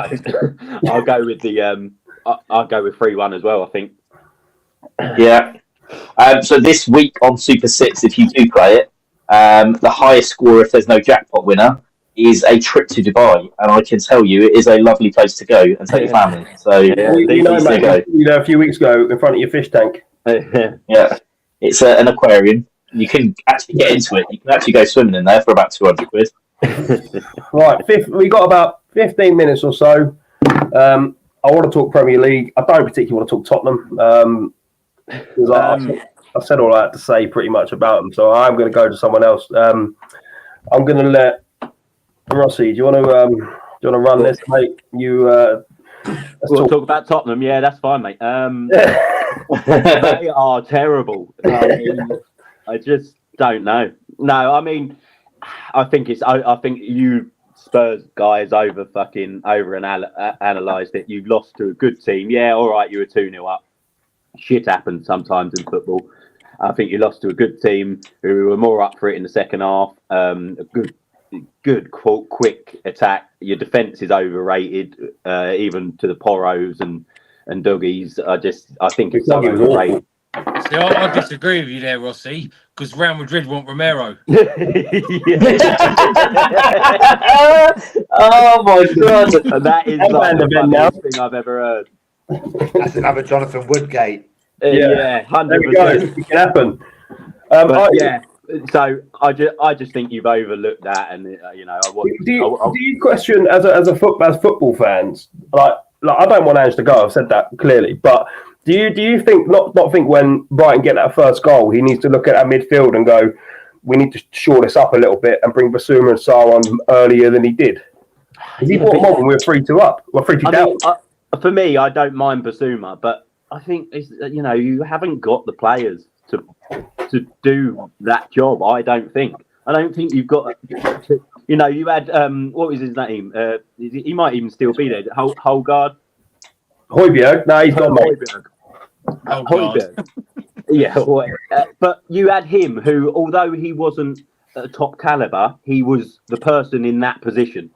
I'll go with the. I'll go with 3-1 as well. I think. Yeah. So this week on Super 6, if you do play it, the highest score, if there's no jackpot winner, is a trip to Dubai, and I can tell you, it is a lovely place to go and take your family. So You know, a few weeks ago, in front of your fish tank. Yeah, it's an aquarium. You can actually get into it. You can actually go swimming in there for about 200 quid. Right, we got about 15 minutes or so. I want to talk Premier League. I don't particularly want to talk Tottenham. I said all I had to say pretty much about them, so I'm going to go to someone else. I'm going to let Rossi. Do you want to run this, mate? We'll talk about Tottenham. Yeah, that's fine, mate. They are terrible. I just don't know. No, I mean, I think you Spurs guys over analysed it. You lost to a good team. Yeah, all right, you were 2-0 up. Shit happens sometimes in football. I think you lost to a good team who were more up for it in the second half. A good, quick attack. Your defence is overrated, even to the Poros and Duggies. I think it's so overrated. See, I disagree with you there, Rossi, because Real Madrid want Romero. Oh my god! And that is like the funniest thing I've ever heard. That's another Jonathan Woodgate. Yeah, 100%. There we go. It can happen. So I just think you've overlooked that, and do you question as football fans? Like I don't want Ange to go. I've said that clearly, but do you think not think when Brighton get that first goal, he needs to look at our midfield and go, we need to shore this up a little bit and bring Basuma and Sarr on earlier than he did? Because he brought them on when we were 3-2 up. We're 3-2 down. For me, I don't mind Basuma, but I think you haven't got the players to do that job. I don't think you've got. You had what was his name? He might even still be there. Holgard. Højbjerg. No, he's gone. Højbjerg. Yeah, but you had him, who, although he wasn't a top caliber, he was the person in that position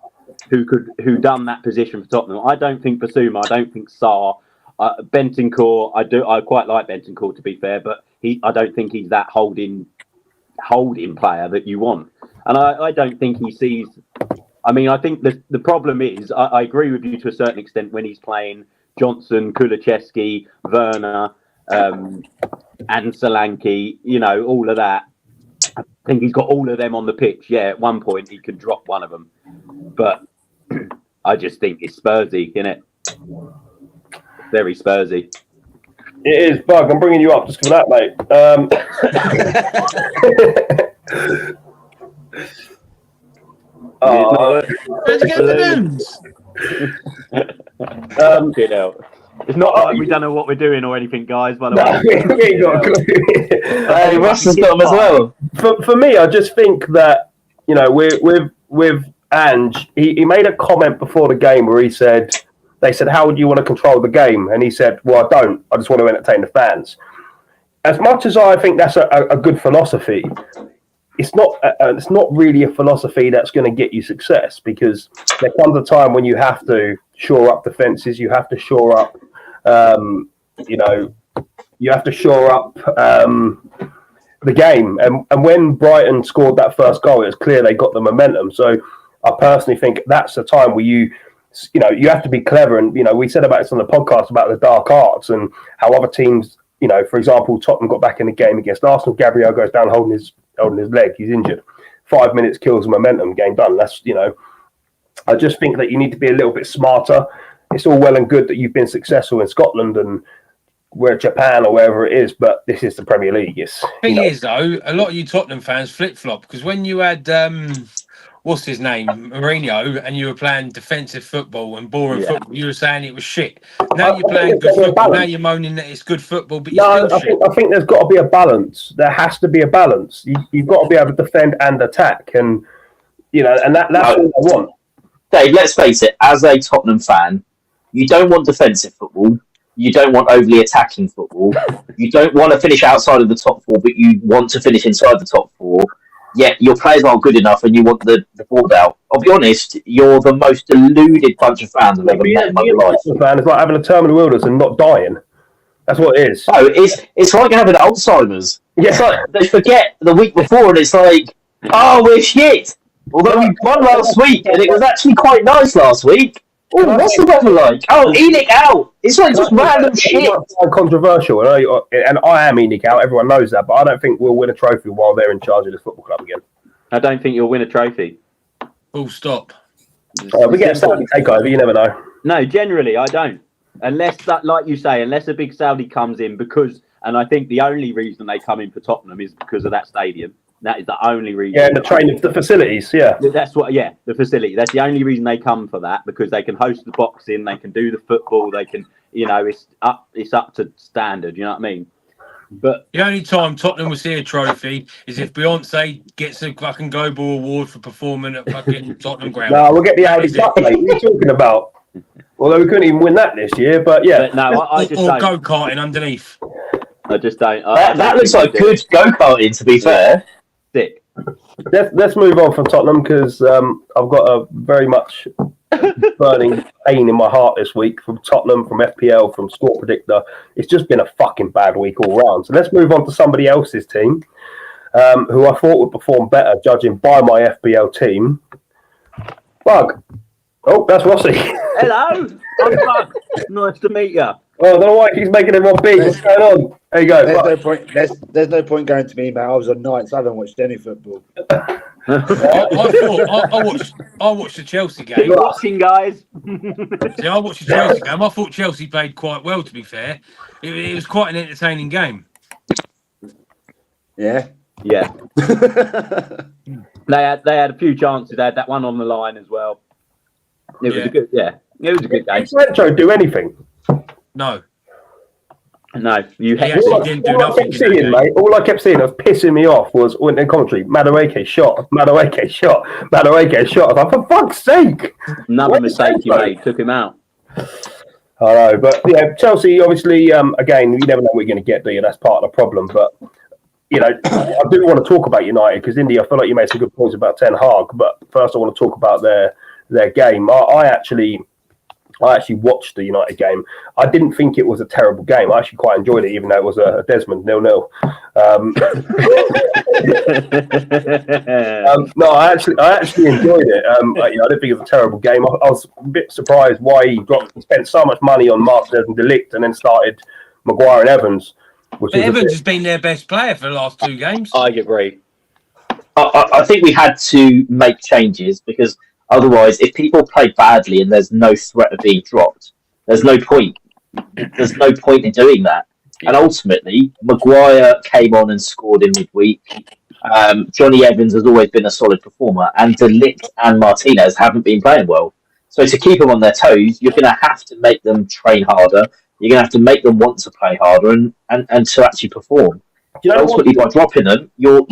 who done that position for Tottenham. I don't think Basuma. I don't think Sarr. Bentancur. I quite like Bentancur, to be fair, but I don't think he's that holding holding player that you want. And I don't think he sees. I mean, I think the problem is, I agree with you to a certain extent when he's playing Johnson, Kulusevski, Werner, and Solanke, all of that. I think he's got all of them on the pitch. Yeah, at one point he could drop one of them. But I just think it's Spursy, innit? Very Spursy. It is, Bug. I'm bringing you up just for that, mate. Let's get the news. It's not like we don't know what we're doing or anything, guys. By the way, we ain't got a clue. Hey, Russ has got them as well. For me, I just think that with Ange, he made a comment before the game where he said, "They said, how would you want to control the game?" And he said, "Well, I don't. I just want to entertain the fans." As much as I think that's a good philosophy, it's not really a philosophy that's going to get you success, because there comes a time when you have to shore up defenses, you have to shore up, you have to shore up the game. And when Brighton scored that first goal, it was clear they got the momentum. So I personally think that's the time where you have to be clever. And, we said about this on the podcast about the dark arts and how other teams, for example, Tottenham got back in the game against Arsenal. Gabriel goes down holding his leg. He's injured. 5 minutes kills the momentum. Game done. That's, I just think that you need to be a little bit smarter. It's all well and good that you've been successful in Scotland and we're Japan or wherever it is, but this is the Premier League. Thing is, though, a lot of you Tottenham fans flip-flop, because when you had what's his name, Mourinho, and you were playing defensive football and boring football, you were saying it was shit. Now you're playing good football. Now you're moaning that it's good football, but you're still shit. I think there's got to be a balance. There has to be a balance. You've got to be able to defend and attack, and and that's all I want. Dave, let's face it. As a Tottenham fan, you don't want defensive football. You don't want overly attacking football. You don't want to finish outside of the top four, but you want to finish inside the top four. Yet your players aren't good enough and you want the board out. I'll be honest, you're the most deluded bunch of fans I've ever met in my life. Fan, it's like having a terminal illness and not dying. That's what it is. No, it's like having Alzheimer's. Yeah. It's like they forget the week before and it's like, oh, we're shit. Although we won last week and it was actually quite nice last week. Oh, what's the weather like? Oh, ENIC out. It's like just random shit. Controversial, and I am ENIC out. Everyone knows that, but I don't think we'll win a trophy while they're in charge of this football club again. I don't think you'll win a trophy. Full stop. We get a Saudi takeover. You never know. No, generally I don't. Unless that, like you say, unless a big Saudi comes in, and I think the only reason they come in for Tottenham is because of that stadium. That is the only reason. Yeah, the facilities, That's the facility. That's the only reason they come for that, because they can host the boxing, they can do the football, they can, it's up to standard, you know what I mean? But the only time Tottenham will see a trophy is if Beyonce gets a fucking Global Award for performing at fucking Tottenham ground. No, we'll get the Audi Cup, mate. What are you talking about? Although we couldn't even win that this year, but yeah. But no, I just don't. Or go-karting underneath. I just don't. That looks like good go-karting, to be fair. Sick. Let's move on from Tottenham, because I've got a very much burning pain in my heart this week from Tottenham, from FPL, from Score Predictor. It's just been a fucking bad week all round. So let's move on to somebody else's team, who I thought would perform better, judging by my FPL team. Bug. Oh, that's Rossi. Hello. I'm Bug. Nice to meet you. Oh, I don't know why he keeps making everyone big. What's going on? There you go. There's no point going to me, mate. I was on nights. I haven't watched any football. I watched the Chelsea game. Watching, guys. See, I watched the Chelsea game. I thought Chelsea played quite well, to be fair. It was quite an entertaining game. Yeah. Yeah. They had a few chances. They had that one on the line as well. It was a good game. Did Sancho do anything? No. No, didn't do nothing. Mate, all I kept seeing was pissing me off was in commentary, Madueke shot. I was like, for fuck's sake. Another mistake you made, took him out. I know, but yeah, Chelsea, obviously, again, you never know what you're going to get, do you? That's part of the problem. But, I do want to talk about United, because Indy, I feel like you made some good points about Ten Hag, but first I want to talk about their game. I actually watched the United game. I didn't think it was a terrible game. I actually quite enjoyed it, even though it was a Desmond 0-0. No, I actually enjoyed it. I didn't think it was a terrible game. I was a bit surprised why he spent so much money on Martinez and De Ligt and then started Maguire and Evans. But Evans has been their best player for the last 2 games. I agree. I think we had to make changes because otherwise, if people play badly and there's no threat of being dropped, there's no point. There's no point in doing that. And ultimately, Maguire came on and scored in midweek. Johnny Evans has always been a solid performer, and De Ligt and Martinez haven't been playing well. So to keep them on their toes, you're going to have to make them train harder. You're going to have to make them want to play harder and to actually perform. Ultimately, by dropping them, you're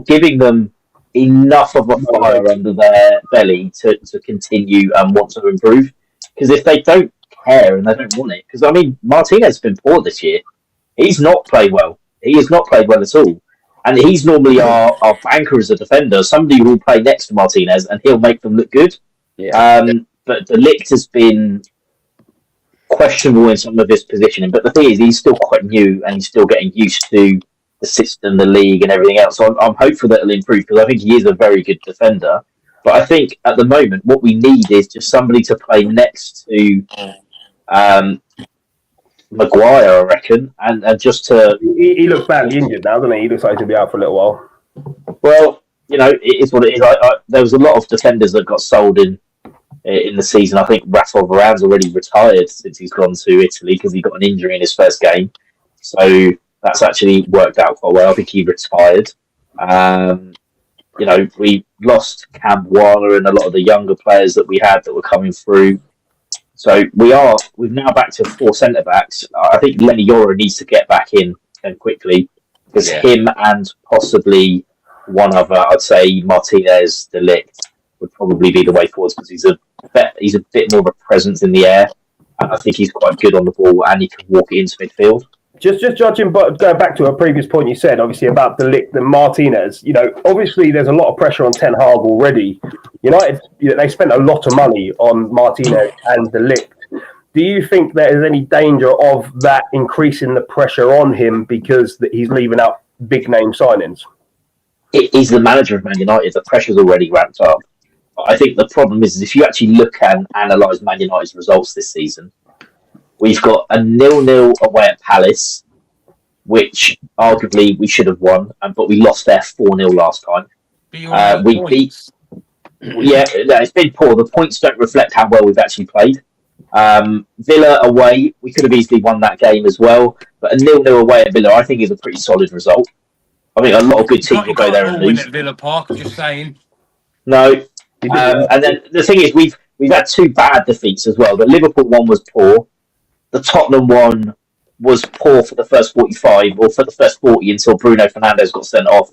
giving them enough of a fire under their belly to continue and want to improve. Because if they don't care and they don't want it, because I mean, Martinez has been poor this year. He's not played well. He has not played well at all. And he's normally our banker as a defender, somebody who will play next to Martinez and he'll make them look good. Yeah. But De Ligt has been questionable in some of his positioning. But the thing is, he's still quite new and he's still getting used to the system, the league and everything else. So I'm hopeful that it'll improve because I think he is a very good defender. But I think at the moment, what we need is just somebody to play next to Maguire, I reckon, and just to... He looks badly injured now, doesn't he? He looks like he'll be out for a little while. Well, it is what it is. There was a lot of defenders that got sold in the season. I think Rafael Varane's already retired since he's gone to Italy because he got an injury in his first game. So that's actually worked out quite well. I think he retired. We lost Cam Wala and a lot of the younger players that we had that were coming through. So we've now back to 4 centre backs. I think Lenny Yora needs to get back in quickly because him and possibly one other, I'd say Martinez, De Ligt would probably be the way forward because he's a bit more of a presence in the air, and I think he's quite good on the ball and he can walk it into midfield. Just judging, but going back to a previous point you said, obviously about De Ligt and Martinez. Obviously there's a lot of pressure on Ten Hag already. United, they spent a lot of money on Martinez and De Ligt. Do you think there is any danger of that increasing the pressure on him because he's leaving out big name signings? He's the manager of Man United. The pressure's already ramped up. I think the problem is if you actually look and analyse Man United's results this season, we've got a 0-0 away at Palace, which arguably we should have won, but we lost there 4-0 last time. We beat... Yeah, it's been poor. The points don't reflect how well we've actually played. Villa away, we could have easily won that game as well, but a 0-0 away at Villa I think is a pretty solid result. I think a lot of good teams will go there and lose. Win at Villa Park, just saying. No. And then the thing is, we've had 2 bad defeats as well. The Liverpool one was poor. The Tottenham one was poor for the first 45 or for the first 40 until Bruno Fernandes got sent off,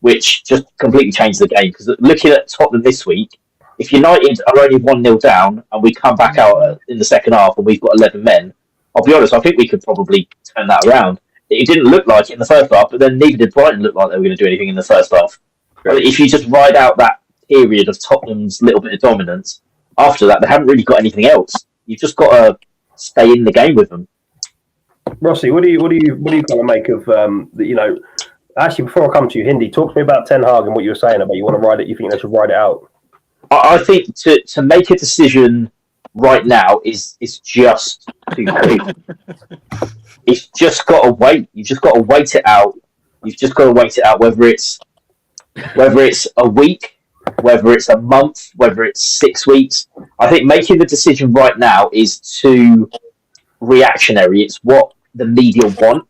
which just completely changed the game. Because looking at Tottenham this week, if United are only 1-0 down and we come back out in the second half and we've got 11 men, I'll be honest, I think we could probably turn that around. It didn't look like it in the first half, but then neither did Brighton look like they were going to do anything in the first half. But if you just ride out that period of Tottenham's little bit of dominance, after that, they haven't really got anything else. You've just got to stay in the game with them. Rossi, what do you kind of make of Actually, before I come to you, Hindi, talk to me about Ten Hag and what you were saying about you want to ride it. You think they should ride it out? I think to make a decision right now is just too quick. It's just got to wait. You've just got to wait it out. Whether it's a week, whether it's a month, whether it's 6 weeks. I think making the decision right now is too reactionary. It's what the media want,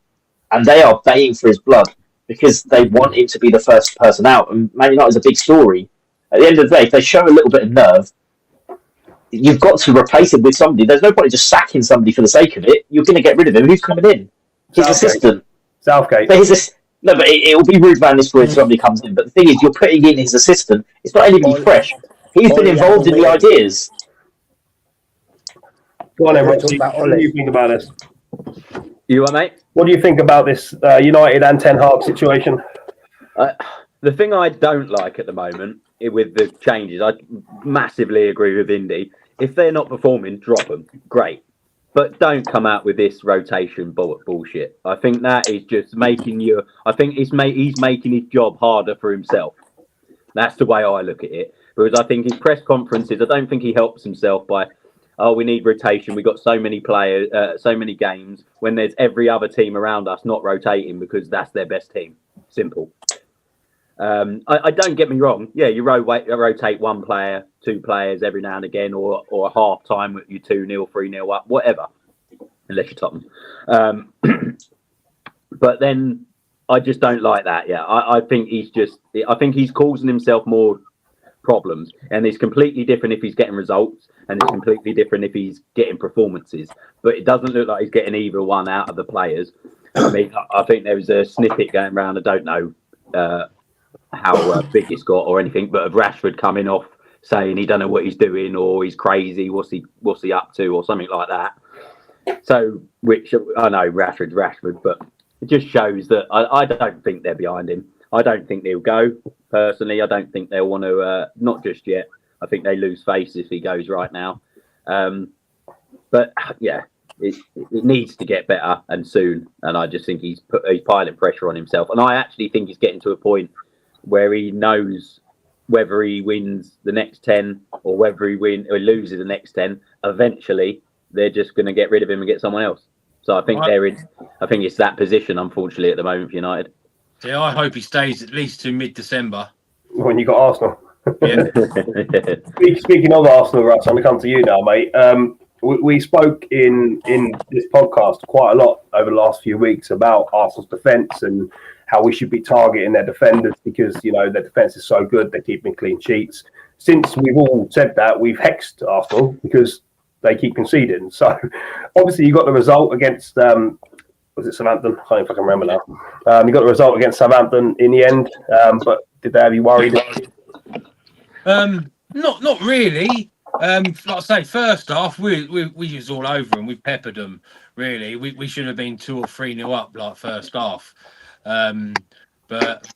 and they are baying for his blood because they want him to be the first person out. And Man United is a big story. At the end of the day, if they show a little bit of nerve, you've got to replace him with somebody. There's no point in just sacking somebody for the sake of it. You're going to get rid of him. Who's coming in? His assistant. Southgate. But it'll be Ruud van Nistelrooy if somebody comes in. But the thing is, you're putting in his assistant. It's not anybody fresh. He's been involved in the ideas. Go on, everyone. What do you think about this? You what, mate? What do you think about this United and Ten Hag situation? The thing I don't like at the moment with the changes, I massively agree with Indy, if they're not performing, drop them. Great. But don't come out with this rotation bullshit. I think that is just making you. I think he's making his job harder for himself. That's the way I look at it. Because I think his press conferences, I don't think he helps himself by, oh, we need rotation. We've got so many players, so many games, when there's every other team around us not rotating because that's their best team. Simple. I don't get me wrong. Yeah, you rotate one player, two players every now and again, or a half time with you 2-0, 3-0 up, whatever, unless you're Tottenham. But then I just don't like that. Yeah, I think he's causing himself more problems, and it's completely different if he's getting results, and it's completely different if he's getting performances. But it doesn't look like he's getting either one out of the players. I mean, I think there was a snippet going around. I don't know how big it's got or anything, but of Rashford coming off saying he don't know what he's doing, or he's crazy, what's he up to, or something like that. So, which I know Rashford's Rashford, but it just shows that I don't think they're behind him. I don't think they'll go. Personally, I don't think they'll want to. Not just yet. I think they lose face if he goes right now. But yeah, it needs to get better and soon. And I just think he's piling pressure on himself. And I actually think he's getting to a point where he knows whether he wins the next 10 or whether he loses the next 10. Eventually, they're just going to get rid of him and get someone else. So I think I think it's that position, unfortunately, at the moment for United. Yeah, I hope he stays at least to mid-December. When you got Arsenal. Yeah. Speaking of Arsenal, Russ, I'm going to come to you now, mate. We spoke in this podcast quite a lot over the last few weeks about Arsenal's defence and how we should be targeting their defenders because, you know, their defence is so good, they're keeping clean sheets. Since we've all said that, we've hexed Arsenal because they keep conceding. So, obviously, you got the result against, was it Southampton? I can't even fucking remember now. You got the result against Southampton in the end, but did they have you worried? Not really. Like I say, first half, we was all over them. We peppered them, really. We should have been 2 or 3-0 up, like, first half. But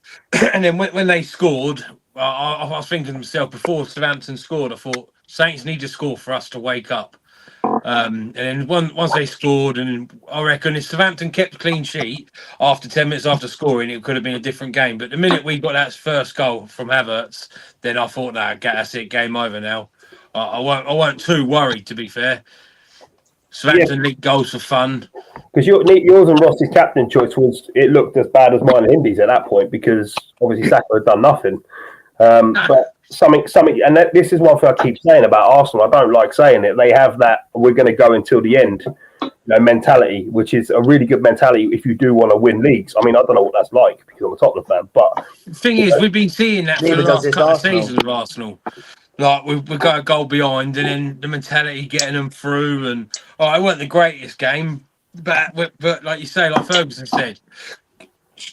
and then when they scored, I was thinking to myself, before Southampton scored, I thought, Saints need to score for us to wake up. And then once they scored, and I reckon if Southampton kept a clean sheet after 10 minutes after scoring, it could have been a different game. But the minute we got that first goal from Havertz, then I thought, nah, that's it, game over now. I weren't too worried, to be fair. Southampton league goals for fun. Because yours and Ross's captain choice it looked as bad as mine and Indy's at that point because obviously Saka had done nothing. But something, and this is one thing I keep saying about Arsenal. I don't like saying it. They have that we're going to go until the end, mentality, which is a really good mentality if you do want to win leagues. I mean, I don't know what that's like because I'm a Tottenham fan, but the thing is, we've been seeing that for the last couple of seasons of Arsenal. Like we got a goal behind, and then the mentality getting them through. And it wasn't the greatest game, but like you say, like Ferguson said,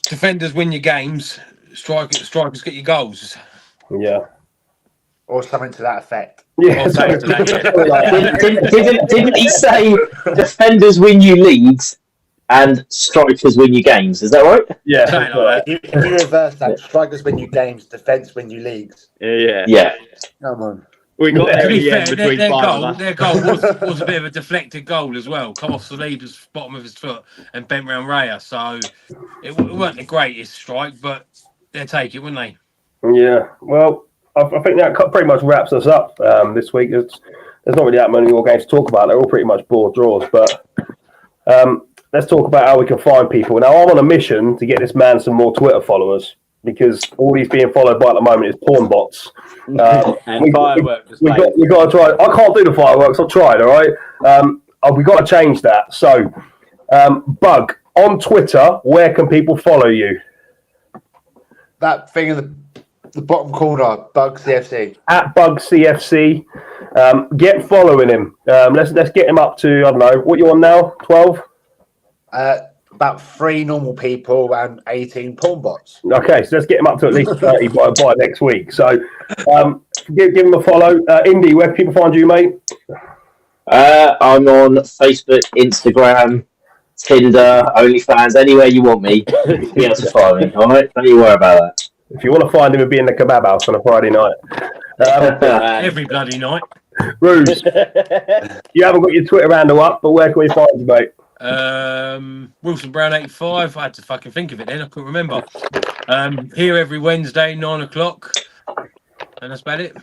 defenders win your games, strikers get your goals. Yeah, or something to that effect. Yeah, didn't he say defenders win you leagues and strikers win you games? Is that right? Yeah. If you reverse that, strikers win you games, defence win you leagues. Yeah. Come on. We got there To be fair, between their goal was a bit of a deflected goal as well. Come off Saliba's bottom of his foot and bent round Raya. So it weren't the greatest strike, but they'll take it, wouldn't they? Yeah. Well, I think that pretty much wraps us up this week. There's not really that many more games to talk about. They're all pretty much board draws. But let's talk about how we can find people. Now, I'm on a mission to get this man some more Twitter followers because all he's being followed by at the moment is porn bots. And fireworks. We got to try. I can't do the fireworks. I've tried. All right. We got to change that. So, Bug on Twitter. Where can people follow you? That thing in the bottom corner, Bug CFC. At Bug CFC. Get following him. Let's get him up to, I don't know, what you on now? 12? About 3 normal people and 18 porn bots. Okay, so let's get him up to at least 30 by next week. So give him a follow. Indy, where can people find you, mate? I'm on Facebook, Instagram, Tinder, OnlyFans, anywhere you want me. Be able to follow me, all right? Don't you worry about that. If you want to find him, he'll be in the kebab house on a Friday night. Every bloody night. Ruse, you haven't got your Twitter handle up, but where can we find you, mate? Wilson Brown 85. I had to fucking think of it then. I couldn't remember. Here every Wednesday, 9 o'clock. And that's about it.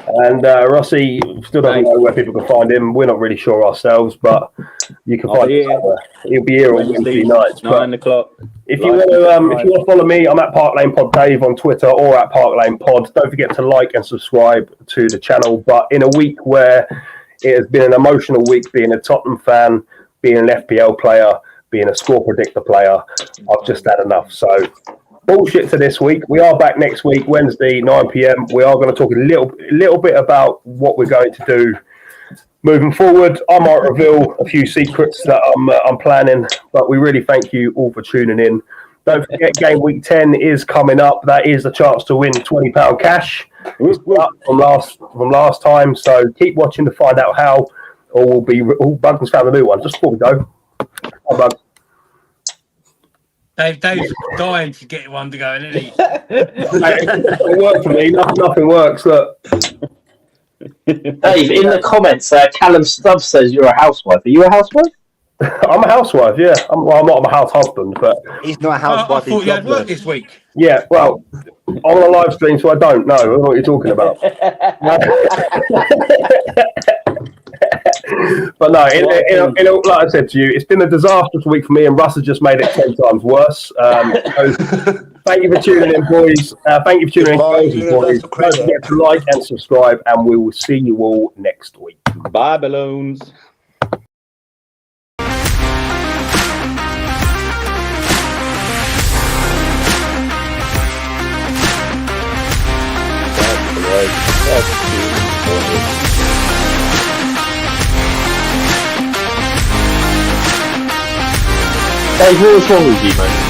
And Rossi still doesn't know where people can find him. We're not really sure ourselves, but you can find him somewhere. He'll be here on Wednesday nights. 9 o'clock. If you want to follow me, I'm at Park Lane Pod Dave on Twitter or at Park Lane Pod. Don't forget to like and subscribe to the channel. But in a week where it has been an emotional week, being a Tottenham fan, being an FPL player, being a score predictor player, I've just had enough. So bullshit to this week. We are back next week, Wednesday, 9 p.m. We are going to talk a little bit about what we're going to do moving forward. I might reveal a few secrets that I'm planning, but we really thank you all for tuning in. Don't forget, game week 10 is coming up. That is the chance to win £20 cash from last time. So keep watching to find out how, or we'll be all Buggins found a new one. Just before we go, hi, Bug. Dave's dying to get one to go, isn't he? It worked for me. Nothing works. Look. Dave, in the comments, Callum Stubbs says you're a housewife. Are you a housewife? I'm a housewife, yeah. I'm not a house husband, but He's not a housewife. I thought you had work this week. yeah. Well, I'm on a live stream, so I don't know. I don't know what you're talking about. But no, like I said to you, it's been a disastrous week for me, and Russ has just made it 10 times worse. So thank you for tuning in, boys. Thank you for tuning in, boys. Don't forget to like and subscribe, and we will see you all next week. Bye, balloons. Dave, what was wrong with you, mate?